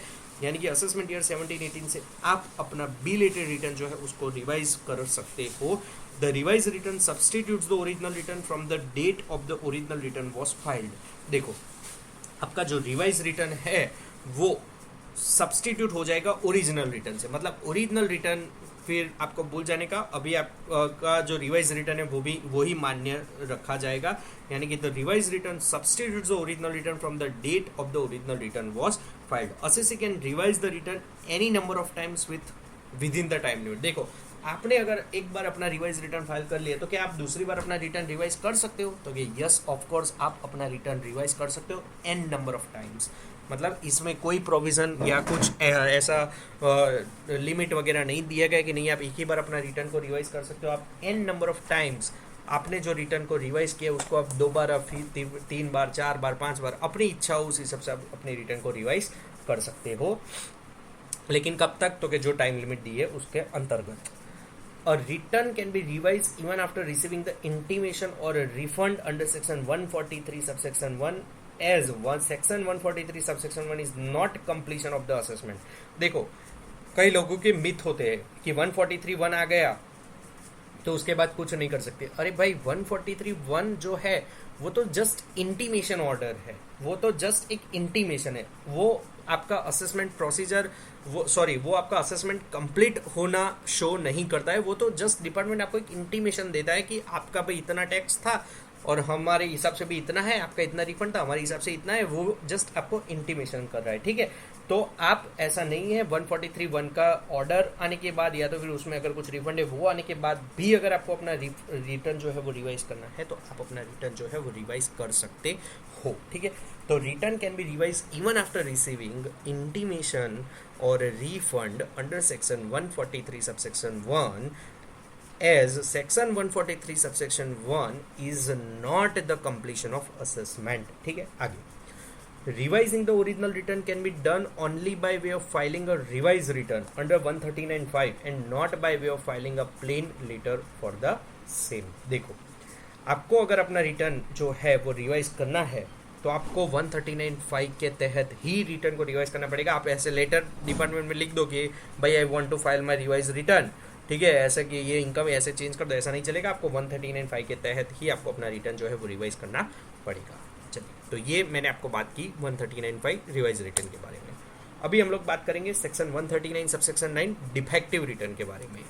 यानी कि असेसमेंट ईयर 17-18 से आप अपना बिल रिटर्न जो है उसको रिवाइज कर सकते हो। The revise return substitutes the original return from the date of the original return was filed. देखो आपका जो रिवाइज रिटर्न है वो सब्सटीट्यूट हो जाएगा ओरिजिनल रिटर्न से, मतलब ओरिजिनल रिटर्न फिर आपको भूल जाने का, अभी आपका जो रिवाइज रिटर्न है वो भी वही मान्य रखा जाएगा। यानी कि the revise return substitutes the original return from the date of the original return was filed. Assessee can revise the return any number of times within the time limit. देखो आपने अगर एक बार अपना रिवाइज रिटर्न फाइल कर लिया तो क्या आप दूसरी बार अपना रिटर्न रिवाइज कर सकते हो, तो कि यस ऑफ कोर्स आप अपना रिटर्न रिवाइज कर सकते हो एन नंबर ऑफ टाइम्स। मतलब इसमें कोई प्रोविज़न या कुछ ऐसा लिमिट वगैरह नहीं दिया गया कि नहीं आप एक ही बार अपना रिटर्न को रिवाइज कर सकते हो। आप एन नंबर ऑफ टाइम्स आपने जो रिटर्न को रिवाइज किया उसको आप 2 बार, फिर 3 बार, 4 बार, 5 बार अपनी इच्छा हो उस हिसाब से आप अपने रिटर्न को रिवाइज कर सकते हो, लेकिन कब तक, तो कि जो टाइम लिमिट दी है उसके अंतर्गत। A return can be revised even after receiving the intimation or a refund under section 143 subsection 1 as section 143 subsection 1 is not completion of the assessment। देखो कई लोगों के मिथ होते हैं कि 143(1) आ गया तो उसके बाद कुछ नहीं कर सकते। अरे भाई 143(1) जो है वो तो जस्ट इंटीमेशन ऑर्डर है, वो तो जस्ट एक इंटीमेशन है, वो आपका असेसमेंट प्रोसीजर, वो आपका असेसमेंट कंप्लीट होना शो नहीं करता है। वो तो जस्ट डिपार्टमेंट आपको एक इंटीमेशन देता है कि आपका भाई इतना टैक्स था और हमारे हिसाब से भी इतना है, आपका इतना रिफंड था, हमारे हिसाब से इतना है, वो जस्ट आपको इंटीमेशन कर रहा है, ठीक है। तो आप ऐसा नहीं है 143(1) का ऑर्डर आने के बाद या तो फिर उसमें अगर कुछ रिफंड है वो आने के बाद भी अगर आपको अपना रिटर्न जो है वो रिवाइज करना है तो आप अपना रिटर्न जो है वो रिवाइज कर सकते हो, ठीक है। तो return can be revise even after receiving intimation और refund under section 143 subsection 1 as section 143 subsection 1 is not the completion of assessment, ठीक है। आगे, revising the original return can be done only by way of filing a revised return under 139(5) and not by way of filing a plain letter for the same। देखो, आपको अगर अपना return जो है वो रिवाइज करना है तो आपको 139(5) के तहत ही रिटर्न को रिवाइज करना पड़ेगा। आप ऐसे लेटर डिपार्टमेंट में लिख दो कि भाई I want to file my revise return, ठीक है, ऐसा कि ये इनकम ऐसे चेंज कर दो, ऐसा नहीं चलेगा। आपको 139(5) के तहत ही आपको अपना रिटर्न जो है वो रिवाइज करना पड़ेगा। चलिए, तो ये मैंने आपको बात की 139(5) रिवाइज रिटर्न के बारे में। अभी हम लोग बात करेंगे सेक्शन 139 सबसेक्शन 9 डिफेक्टिव रिटर्न के बारे में।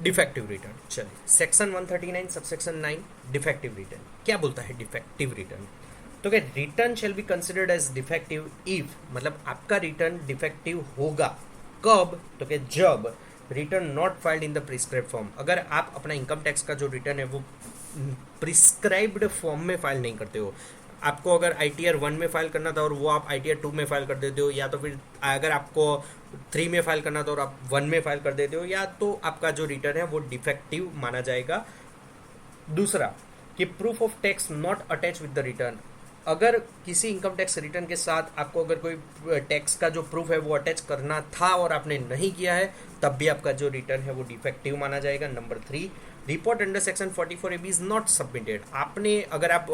डिफेक्टिव रिटर्न, चलिए सेक्शन 139 सबसेक्शन 9 डिफेक्टिव रिटर्न क्या बोलता है। डिफेक्टिव रिटर्न तो क्या, return shall be considered as defective if, मतलब आपका रिटर्न डिफेक्टिव होगा कब, तो क्या जब return not filed in the prescribed form. अगर आप अपना इनकम टैक्स का जो रिटर्न है वो प्रिस्क्राइब्ड फॉर्म में फाइल नहीं करते हो। आपको अगर ITR 1 में फाइल करना था और वो आप ITR 2 में फाइल कर देते हो, या तो फिर अगर आपको 3 में फाइल करना था और आप 1 में फाइल कर देते हो, या तो आपका जो रिटर्न है वो डिफेक्टिव माना जाएगा। दूसरा कि proof of tax not attach with the return. अगर किसी इनकम टैक्स रिटर्न के साथ आपको अगर कोई टैक्स का जो प्रूफ है वो अटैच करना था और आपने नहीं किया है, तब भी आपका जो रिटर्न है वो डिफेक्टिव माना जाएगा। Number 3, report under section 44AB is not submitted. आपने अगर आप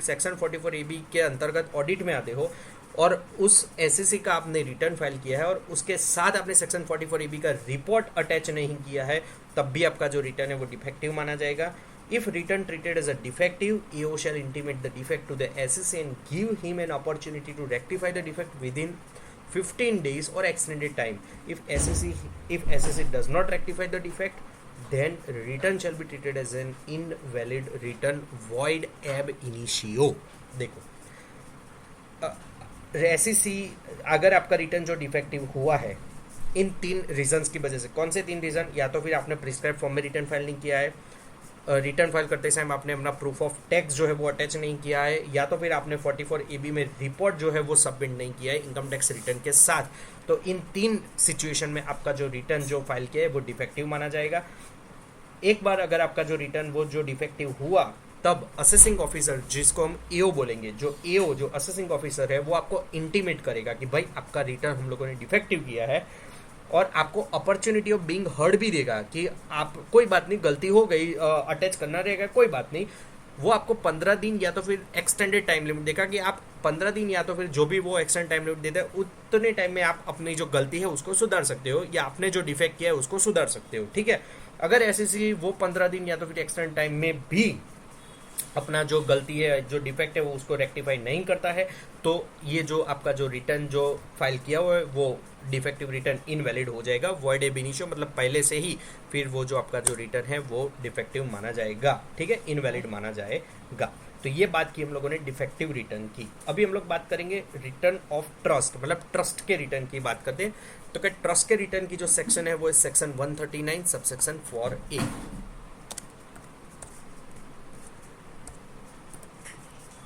सेक्शन 44AB के अंतर्गत ऑडिट में आते हो और उस SEC का आपने रिटर्न फाइल किया है और उसके साथ आपने सेक्शन 44AB का रिपोर्ट अटैच नहीं किया है, तब भी आपका जो रिटर्न है वो डिफेक्टिव माना जाएगा। If return treated as a defective, AO shall intimate the defect to the SEC and give him an opportunity to rectify the defect within 15 days or extended time. If SEC does not rectify the defect, then return shall be treated as an invalid return, void ab initio। देखो, SEC अगर आपका return जो defective हुआ है इन 3 reasons की वजह से, कौन से 3 रीजन, या तो फिर आपने प्रिस्क्राइब फॉर्म में रिटर्न फाइल नहीं किया है, रिटर्न फाइल करते समय आपने अपना प्रूफ ऑफ टैक्स जो है वो अटैच नहीं किया है, या तो फिर आपने 44AB में रिपोर्ट जो है वो सबमिट नहीं किया है इनकम टैक्स रिटर्न के साथ, तो इन 3 सिचुएशन में आपका जो रिटर्न जो फाइल किया है वो डिफेक्टिव माना जाएगा। एक बार अगर आपका जो रिटर्न वो जो डिफेक्टिव हुआ, तब असेसिंग ऑफिसर, जिसको हम AO बोलेंगे, जो AO जो असेसिंग ऑफिसर है वो आपको इंटीमेट करेगा कि भाई आपका रिटर्न हम लोगों ने डिफेक्टिव किया है, और आपको अपॉर्चुनिटी ऑफ बीइंग हर्ड भी देगा कि आप कोई बात नहीं, गलती हो गई, अटैच करना रहेगा, कोई बात नहीं। वो आपको 15 दिन या तो फिर एक्सटेंडेड टाइम लिमिट देगा कि आप 15 दिन या तो फिर जो भी वो एक्सटेंड टाइम लिमिट देता है उतने टाइम में आप अपनी जो गलती है उसको सुधार सकते हो, या आपने जो डिफेक्ट किया है उसको सुधार सकते हो, ठीक है। अगर SEC वो 15 दिन या तो फिर एक्सटेंड टाइम में भी अपना जो गलती है, जो डिफेक्ट है वो उसको रेक्टिफाई नहीं करता है, तो ये जो आपका जो रिटर्न जो फाइल किया हुआ है वो डिफेक्टिव रिटर्न इनवैलिड हो जाएगा, वॉइड एब इनिशियो, मतलब पहले से ही फिर वो जो आपका जो रिटर्न है वो डिफेक्टिव माना जाएगा, ठीक है, इनवैलिड माना जाएगा। तो ये बात की हम लोगों ने डिफेक्टिव रिटर्न की। अभी हम लोग बात करेंगे रिटर्न ऑफ ट्रस्ट, मतलब ट्रस्ट के रिटर्न की बात करते हैं। तो क्या ट्रस्ट के रिटर्न की जो सेक्शन है वो सेक्शन 139 सबसेक्शन 4A।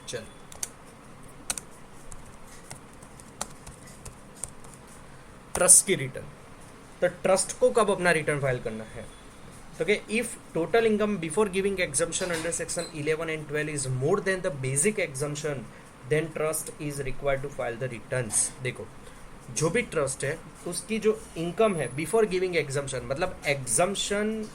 चल, ट्रस्ट की रिटर्न, तो ट्रस्ट को कब अपना रिटर्न फाइल करना है, तो कि if total income before giving exemption under section 11 and 12 is more than the basic exemption, then trust is required to file the returns. देखो, जो भी ट्रस्ट है उसकी जो इनकम है बिफोर गिविंग एग्जम्पशन, मतलब एग्जम्पशन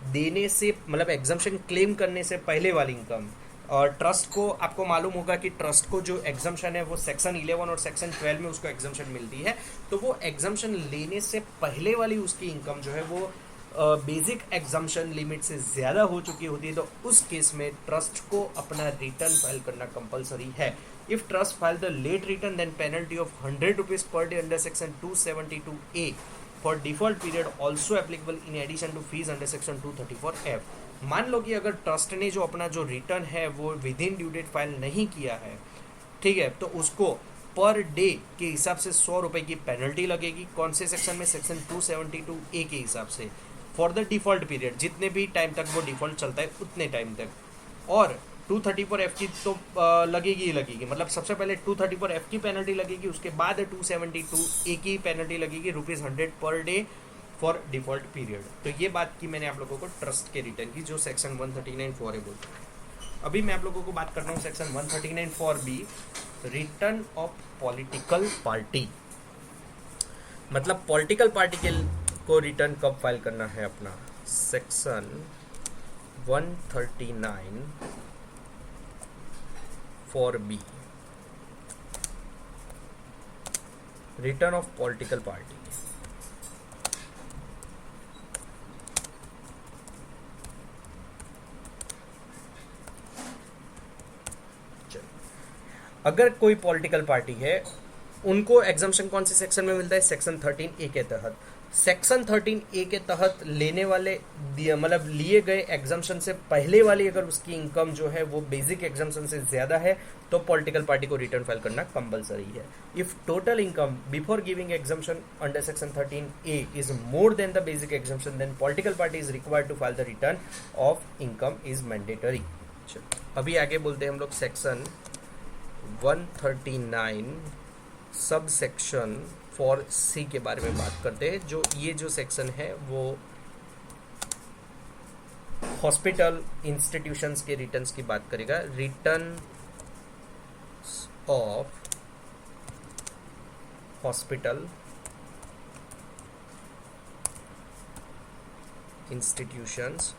देने से मतलब एग्जम्पशन क्लेम करने से पहले वाली इनकम। और ट्रस्ट को आपको मालूम होगा कि ट्रस्ट को जो एग्जम्पशन है वो सेक्शन 11 और सेक्शन 12 में उसको एग्जम्पशन मिलती है। तो वो एग्जम्पशन लेने से पहले वाली उसकी इनकम जो है वो बेसिक एग्जम्पशन लिमिट से ज़्यादा हो चुकी होती है, तो उस केस में ट्रस्ट को अपना रिटर्न फाइल करना कंपलसरी है। If trust file the late return then penalty of 100 rupees per day under section 272A for default period also applicable in addition to fees under section 234F। मान लो कि अगर trust ने जो अपना जो return है वो with in due date file नहीं किया है, ठीक है, तो उसको पर डे के हिसाब से 100 रुपये की पेनल्टी लगेगी। कौन से सेक्शन में? सेक्शन 272A के हिसाब से, फॉर द डिफॉल्ट पीरियड, जितने भी टाइम तक वो डिफॉल्ट चलता है उतने टाइम तक। और 234F की तो लगेगी ही लगेगी, मतलब सबसे पहले 234F की पेनल्टी लगेगी, उसके बाद 272A की पेनल्टी लगेगी ₹100 per day for default period. तो ये बात की मैंने आप लोगों को ट्रस्ट के रिटर्न की, जो सेक्शन 139 फॉर ए बोलता है। अभी मैं आप लोगों को बात कर रहा हूँ section 139 four B, return of political party. मतलब पॉलिटिकल पार्टी के को रिटर्न कब फाइल करना है अपना? Section 139 four B, return of political party. अगर कोई पॉलिटिकल पार्टी है, उनको एग्जम्पशन कौन से सेक्शन में मिलता है? सेक्शन 13A के तहत। सेक्शन 13A के तहत लेने वाले मतलब लिए गए एग्जम्पशन से पहले वाली अगर उसकी इनकम जो है वो बेसिक एग्जम्पशन से ज्यादा है तो पॉलिटिकल पार्टी को रिटर्न फाइल करना कंपलसरी है। If total income before giving exemption under section 13A is more than the basic exemption then political party is required to file the return of income is mandatory. अभी आगे बोलते हैं हम लोग section 139 sub section for सी के बारे में बात करते हैं। जो ये जो सेक्शन है वो हॉस्पिटल इंस्टीट्यूशंस के रिटर्न्स की बात करेगा। Return of hospital institutions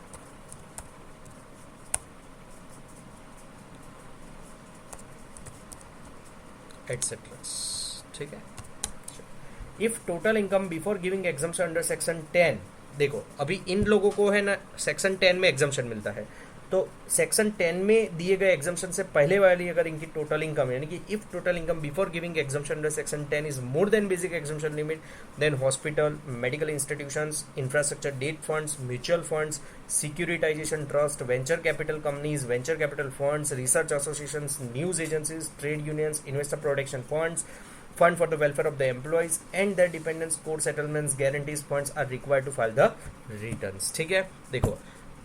etcetera, ठीक है। If total income before giving exemption under section 10, देखो अभी इन लोगों को है ना सेक्शन 10 में एग्जम्पशन मिलता है, तो सेक्शन 10 में दिए गए एग्जम्पशन से पहले वाली अगर इनकी टोटल इनकम यानी कि if total income before giving exemption under section 10 is more than basic exemption limit then hospital, medical institutions, infrastructure debt funds, mutual funds, securitisation trust, venture capital companies, venture capital funds, research associations, news agencies, trade unions, investor protection funds, fund for the welfare of the employees and their dependents, court settlements, guarantees funds are required to file the returns। ठीक है, देखो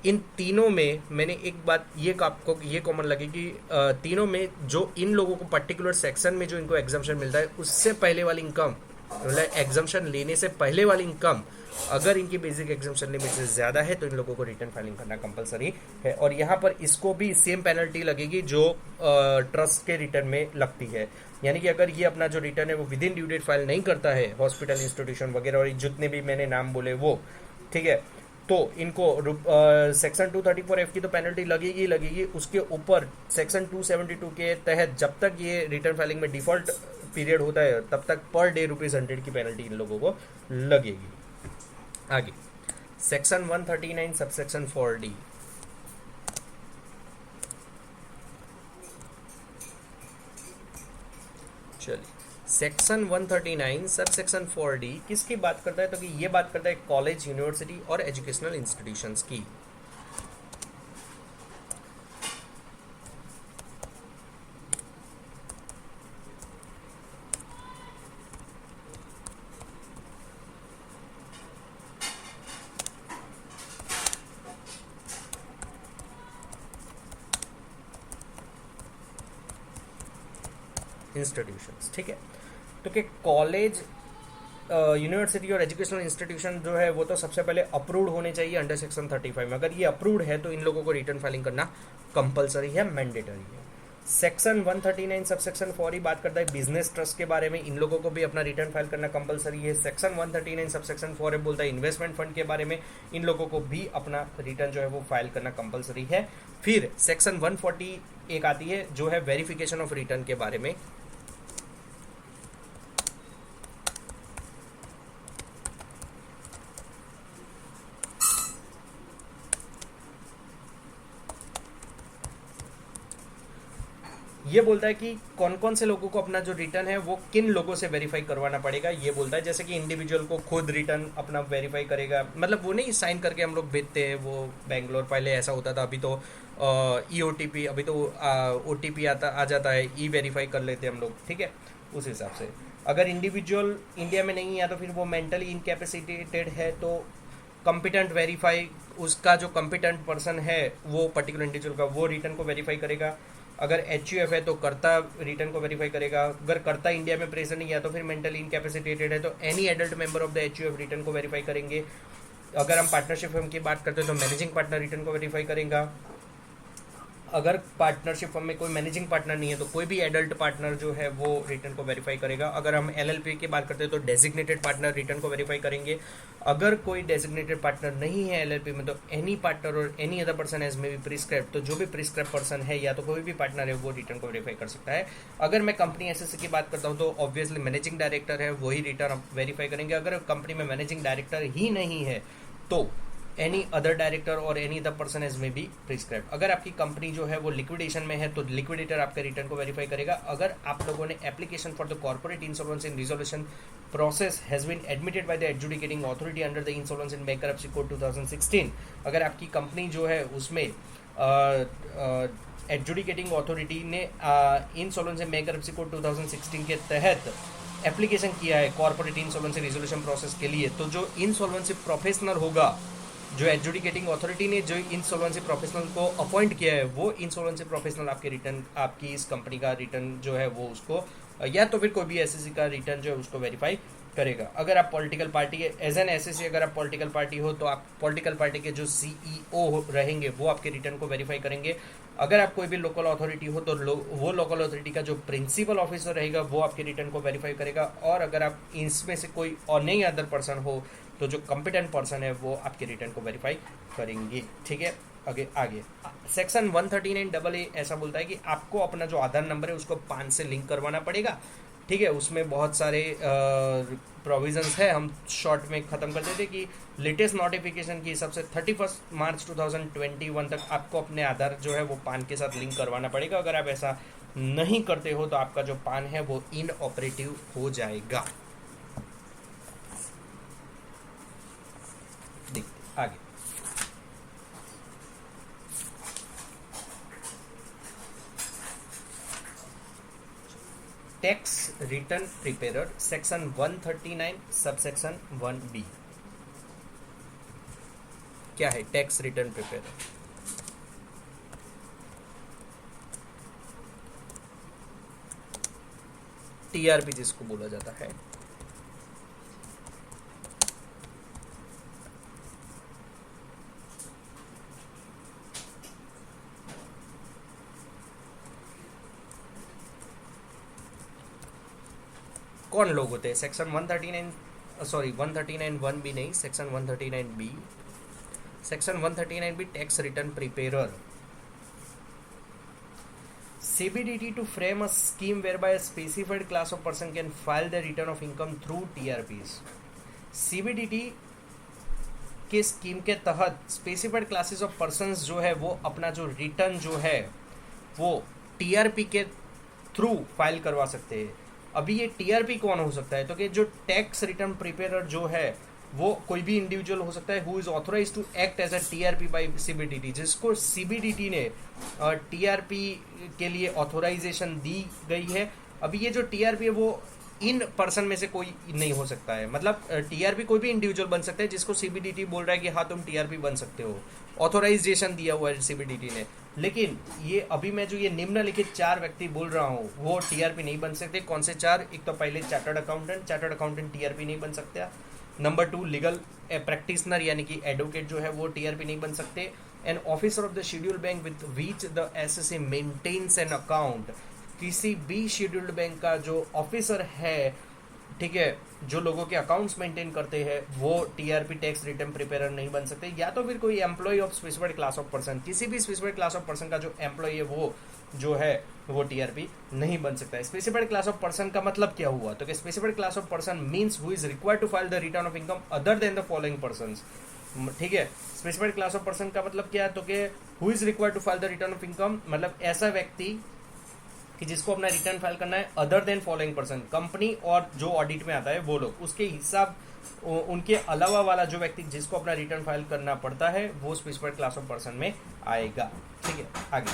इन तीनों में मैंने एक बात ये आपको ये कॉमन लगी कि तीनों में जो इन लोगों को पर्टिकुलर सेक्शन में जो इनको एग्जम्पशन मिलता है उससे पहले वाली इनकम, मतलब एग्जम्पशन लेने से पहले वाली इनकम अगर इनकी बेसिक एग्जम्पशन लिमिट से ज्यादा है तो इन लोगों को रिटर्न फाइलिंग करना कंपलसरी है। और यहाँ पर इसको भी सेम पेनल्टी लगेगी जो ट्रस्ट के रिटर्न में लगती है, यानी कि अगर ये अपना जो रिटर्न है वो with in due date file नहीं करता है, हॉस्पिटल इंस्टीट्यूशन वगैरह और जितने भी मैंने नाम बोले वो, ठीक है, तो इनको सेक्शन 234F की तो पेनल्टी लगेगी लगेगी, उसके ऊपर सेक्शन 272 के तहत जब तक ये रिटर्न फाइलिंग में डिफॉल्ट पीरियड होता है तब तक पर डे ₹100 की पेनल्टी इन लोगों को लगेगी। आगे सेक्शन 139 सबसेक्शन 4D, चलिए सेक्शन 139 सब सेक्शन 4D किसकी बात करता है? तो कि ये बात करता है कॉलेज, यूनिवर्सिटी और एजुकेशनल इंस्टीट्यूशंस की। इंस्टीट्यूशंस, ठीक है, तो कि कॉलेज, यूनिवर्सिटी और एजुकेशनल इंस्टीट्यूशन जो है वो तो सबसे पहले अप्रूव्ड होने चाहिए अंडर सेक्शन 35 में। अगर ये अप्रूव्ड है तो इन लोगों को रिटर्न फाइलिंग करना कंपलसरी है, मैंडेटरी है। सेक्शन 139 सबसेक्शन 4 ही बात करता है बिजनेस ट्रस्ट के बारे में, इन लोगों को भी अपना रिटर्न फाइल करना कंपलसरी है। सेक्शन 139 सबसेक्शन 4 है बोलता है इन्वेस्टमेंट फंड के बारे में, इन लोगों को भी अपना रिटर्न जो है वो फाइल करना कंपलसरी है। फिर सेक्शन 140 एक आती है जो है वेरिफिकेशन ऑफ रिटर्न के बारे में। ये बोलता है कि कौन कौन से लोगों को अपना जो रिटर्न है वो किन लोगों से वेरीफाई करवाना पड़ेगा। ये बोलता है जैसे कि इंडिविजुअल को खुद रिटर्न अपना वेरीफाई करेगा, मतलब वो नहीं साइन करके हम लोग भेजते हैं वो बेंगलोर, पहले ऐसा होता था, अभी तो EOTP, अभी तो OTP आ जाता है, वेरीफाई कर लेते हैं हम लोग, ठीक है। उस हिसाब से अगर इंडिविजुअल इंडिया में नहीं है तो फिर वो मेंटली इनकैपेसिटेटेड है तो कॉम्पिटेंट वेरीफाई, उसका जो कॉम्पिटेंट पर्सन है वो पर्टिकुलर इंडिविजुअल का वो रिटर्न को वेरीफाई करेगा। अगर HUF है तो कर्ता रिटर्न को वेरीफाई करेगा। अगर कर्ता इंडिया में प्रेजेंट नहीं है तो फिर मेंटली इनकैपेसिटेटेड है तो any adult member of the HUF return को वेरीफाई करेंगे। अगर हम पार्टनरशिप फर्म की बात करते हैं तो मैनेजिंग पार्टनर रिटर्न को वेरीफाई करेगा। अगर पार्टनरशिप फर्म में कोई मैनेजिंग पार्टनर नहीं है तो कोई भी एडल्ट पार्टनर जो है वो रिटर्न को वेरीफाई करेगा। अगर हम LLP की बात करते हैं तो डेजिग्नेटेड पार्टनर रिटर्न को वेरीफाई करेंगे। अगर कोई डेजिग्नेटेड पार्टनर नहीं है LLP में तो एनी पार्टनर और any other person as may be prescribe, तो जो भी प्रिस्क्राइब पर्सन है या तो कोई भी पार्टनर है वो रिटर्न को वेरीफाई कर सकता है। अगर मैं कंपनी SSC की बात करता हूँ तो ऑब्वियसली मैनेजिंग डायरेक्टर है वही रिटर्न वेरीफाई करेंगे। अगर कंपनी में मैनेजिंग डायरेक्टर ही नहीं है तो एनी अदर डायरेक्टर और any other person as may be prescribe. अगर आपकी कंपनी जो है वो लिक्विडेशन में है तो लिक्विडेटर आपके रिटर्न को वेरीफाई करेगा। अगर आप लोगों ने application for the corporate insolvency and resolution process has been admitted by the adjudicating authority under the insolvency and bankruptcy code 2016, अगर आपकी कंपनी जो है उसमें एडजुडिकेटिंग अथॉरिटी ने इंसॉल्वेंसी एंड बैंकरप्सी कोड 2016 के तहत एप्लीकेशन किया है कॉर्पोरेट इंसॉल्वेंसी रिजोल्यूशन प्रोसेस के लिए, तो जो इंसॉल्वेंसी प्रोफेशनल होगा, जो एडजुडिकेटिंग अथॉरिटी ने जो इंसॉल्वेंसी प्रोफेशनल को अपॉइंट किया है वो इंसॉल्वेंसी प्रोफेशनल आपके रिटर्न, आपकी इस कंपनी का रिटर्न जो है वो उसको या तो फिर कोई भी SSC का रिटर्न जो है उसको वेरीफाई करेगा। अगर आप political party as an SSC अगर आप पॉलिटिकल पार्टी हो तो आप पॉलिटिकल पार्टी के जो CEO रहेंगे वो आपके रिटर्न को वेरीफाई करेंगे। अगर आप कोई भी लोकल अथॉरिटी हो तो वो लोकल अथॉरिटी का जो प्रिंसिपल ऑफिसर रहेगा वो आपके रिटर्न को वेरीफाई करेगा। और अगर आप इसमें से कोई और नहीं अदर पर्सन हो तो जो कॉम्पिटेंट पर्सन है वो आपके रिटर्न को वेरीफाई करेंगे, ठीक है। आगे सेक्शन 139AA ऐसा बोलता है कि आपको अपना जो आधार नंबर है उसको PAN से लिंक करवाना पड़ेगा, ठीक है। उसमें बहुत सारे प्रोविजंस है, हम शॉर्ट में ख़त्म कर देते कि लेटेस्ट नोटिफिकेशन के हिसाब से 31 मार्च 2021 तक आपको अपने आधार जो है वो PAN के साथ लिंक करवाना पड़ेगा। अगर आप ऐसा नहीं करते हो तो आपका जो PAN है वो इनऑपरेटिव हो जाएगा। आगे tax return preparer section 139 subsection 1B। क्या है टैक्स रिटर्न प्रिपेरर? TRP जिसको बोला जाता है। कौन लोग होते हैं? सेक्शन 139 1B नहीं, section 139B। Section 139B tax return preparer. CBDT to frame a scheme whereby a specified class of person can file their return of income through TRPs। CBDT के स्कीम के तहत स्पेसिफाइड क्लासेस ऑफ पर्संस जो है वो अपना जो return जो है वो TRP के थ्रू फाइल करवा सकते हैं। अभी ये TRP कौन हो सकता है? तो कि जो टैक्स रिटर्न प्रिपेरर जो है वो कोई भी इंडिविजुअल हो सकता है who is authorise to act as a TRP by CBDT, जिसको CBDT ने TRP के लिए ऑथोराइजेशन दी गई है। अभी ये जो TRP है वो इन पर्सन में से कोई नहीं हो सकता है, मतलब TRP कोई भी इंडिविजुअल बन सकता है जिसको CBDT बोल रहा है कि हाँ तुम TRP बन सकते हो, ऑथोराइजेशन दिया हुआ है CBDT ने। लेकिन ये अभी मैं जो ये निम्नलिखित 4 व्यक्ति बोल रहा हूँ वो TRP नहीं बन सकते। कौन से 4? एक तो पहले चार्टर्ड अकाउंटेंट TRP नहीं बन सकता। नंबर 2 लीगल प्रैक्टिशनर यानी कि एडवोकेट जो है वो TRP नहीं बन सकते। An officer of the scheduled bank with which the SSC maintains an account, किसी भी शेड्यूल्ड बैंक का जो ऑफिसर है, ठीक है, जो लोगों के अकाउंट्स मेंटेन करते हैं, वो टीआरपी टैक्स रिटर्न प्रिपेयर नहीं बन सकते, या तो फिर कोई employ of specified class of person, किसी भी स्पेसिफाइड क्लास ऑफ पर्सन का जो एम्प्लॉय है वो जो है वो टीआरपी नहीं बन सकता है। स्पेसिफाइड क्लास ऑफ पर्सन का मतलब क्या हुआ, तो कि specified class of person means who is required to file the return of income other than the following persons, ठीक है। स्पेसिफाइड क्लास ऑफ पर्सन का मतलब क्या है, तो कि who is required to file the return of income, मतलब ऐसा व्यक्ति कि जिसको अपना रिटर्न फाइल करना है other than following person, company और जो ऑडिट में आता है वो लोग, उसके हिसाब उनके अलावा वाला जो व्यक्ति जिसको अपना रिटर्न फाइल करना पड़ता है वो स्पेसिफाइड क्लास ऑफ पर्सन में आएगा, ठीक है। आगे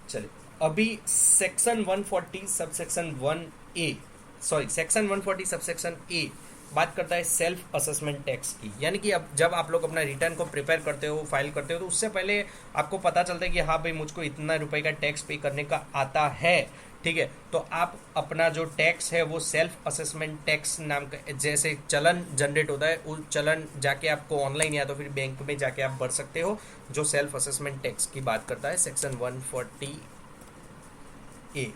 चलिए, अभी section 140 subsection 1A, sorry section 140 subsection A बात करता है सेल्फ असेसमेंट टैक्स की। यानी कि अब जब आप लोग अपना रिटर्न को प्रिपेयर करते हो, फाइल करते हो, तो उससे पहले आपको पता चलता है कि हाँ भाई मुझको इतना रुपए का टैक्स पे करने का आता है, ठीक है। तो आप अपना जो टैक्स है वो सेल्फ असेसमेंट टैक्स नाम का जैसे चलन जनरेट होता है, उस चलन जाके आपको ऑनलाइन या तो फिर बैंक में जाके आप भर सकते हो, जो सेल्फ असेसमेंट टैक्स की बात करता है सेक्शन 140A।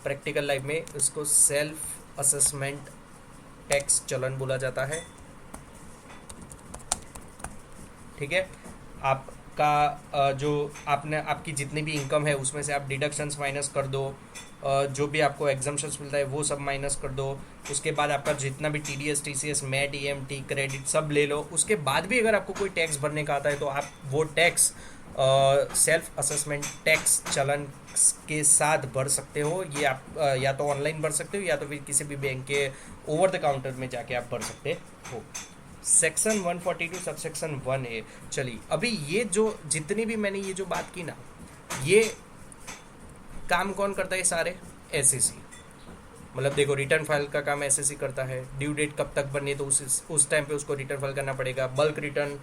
प्रैक्टिकल लाइफ में उसको सेल्फ असेसमेंट टैक्स चलन बोला जाता है, ठीक है। आपका जो आपने आपकी जितनी भी इनकम है उसमें से आप डिडक्शंस माइनस कर दो, जो भी आपको एग्जम्पशंस मिलता है वो सब माइनस कर दो, उसके बाद आपका जितना भी TDS TCS MAT EMT credit सब ले लो, उसके बाद भी अगर आपको कोई टैक्स भरने का आता है तो आप वो टैक्स सेल्फ असेसमेंट टैक्स चलन के साथ भर सकते हो। ये आप या तो ऑनलाइन भर सकते हो या तो फिर किसी भी बैंक के ओवर द काउंटर में जाके आप भर सकते हो। Section 142 subsection 1A। चलिए, अभी ये जो जितनी भी मैंने ये जो बात की ना, ये काम कौन करता है? सारे एसएससी। मतलब देखो, रिटर्न फाइल का काम एसएससी करता है, ड्यू डेट कब तक बननी है तो उस टाइम पे उसको रिटर्न फाइल करना पड़ेगा। बल्क रिटर्न,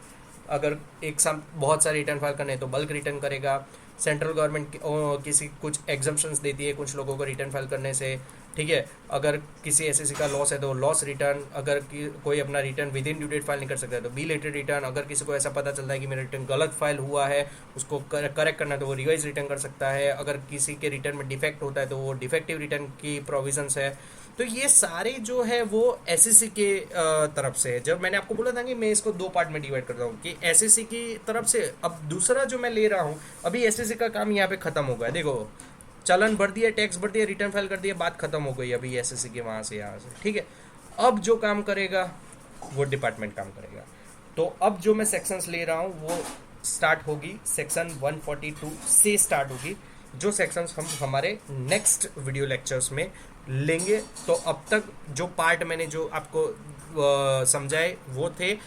अगर एक साथ बहुत सारे रिटर्न फाइल करने हैं तो बल्क रिटर्न करेगा। सेंट्रल गवर्नमेंट किसी कुछ एग्जम्पशंस देती है कुछ लोगों को रिटर्न फाइल करने से, ठीक है। अगर किसी एसएससी का लॉस है तो लॉस रिटर्न, अगर कोई अपना return with in due date file नहीं कर सकता है तो बी लेटेड रिटर्न, अगर किसी को ऐसा पता चलता है कि मेरा रिटर्न गलत फाइल हुआ है उसको करेक्ट करना है तो वो रिवाइज रिटर्न कर सकता है। अगर किसी के रिटर्न में डिफेक्ट होता है तो वो डिफेक्टिव रिटर्न की प्रोविजंस है। तो ये सारे जो है वो एसएससी के तरफ से है। जब मैंने आपको बोला था कि मैं इसको दो पार्ट में डिवाइड करता हूँ कि एसएससी की तरफ से, अब दूसरा जो मैं ले रहा हूँ, अभी एसएससी का काम यहाँ पे खत्म हो गया। देखो, चलन भर दिया, टैक्स भर दिया, रिटर्न फाइल कर दिया, बात खत्म हो गई अभी एसएससी के वहाँ से यहाँ से, ठीक है। अब जो काम करेगा वो डिपार्टमेंट काम करेगा। तो अब जो मैं सेक्शंस ले रहा हूँ वो स्टार्ट होगी सेक्शन 142 से स्टार्ट होगी, जो सेक्शंस हम हमारे नेक्स्ट वीडियो लेक्चर्स में लेंगे। तो अब तक जो पार्ट मैंने जो आपको समझाए वो थे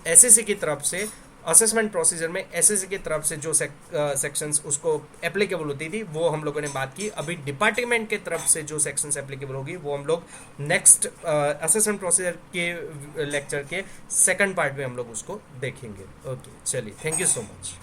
एसएससी की तरफ से। असेसमेंट प्रोसीजर में एसएससी की तरफ से जो सेक्शंस उसको एप्लीकेबल होती थी वो हम लोगों ने बात की। अभी डिपार्टमेंट की तरफ से जो सेक्शंस एप्लीकेबल होगी वो हम लोग नेक्स्ट असेसमेंट प्रोसीजर के लेक्चर के सेकंड पार्ट में हम लोग उसको देखेंगे। ओके, चलिए, थैंक यू सो मच।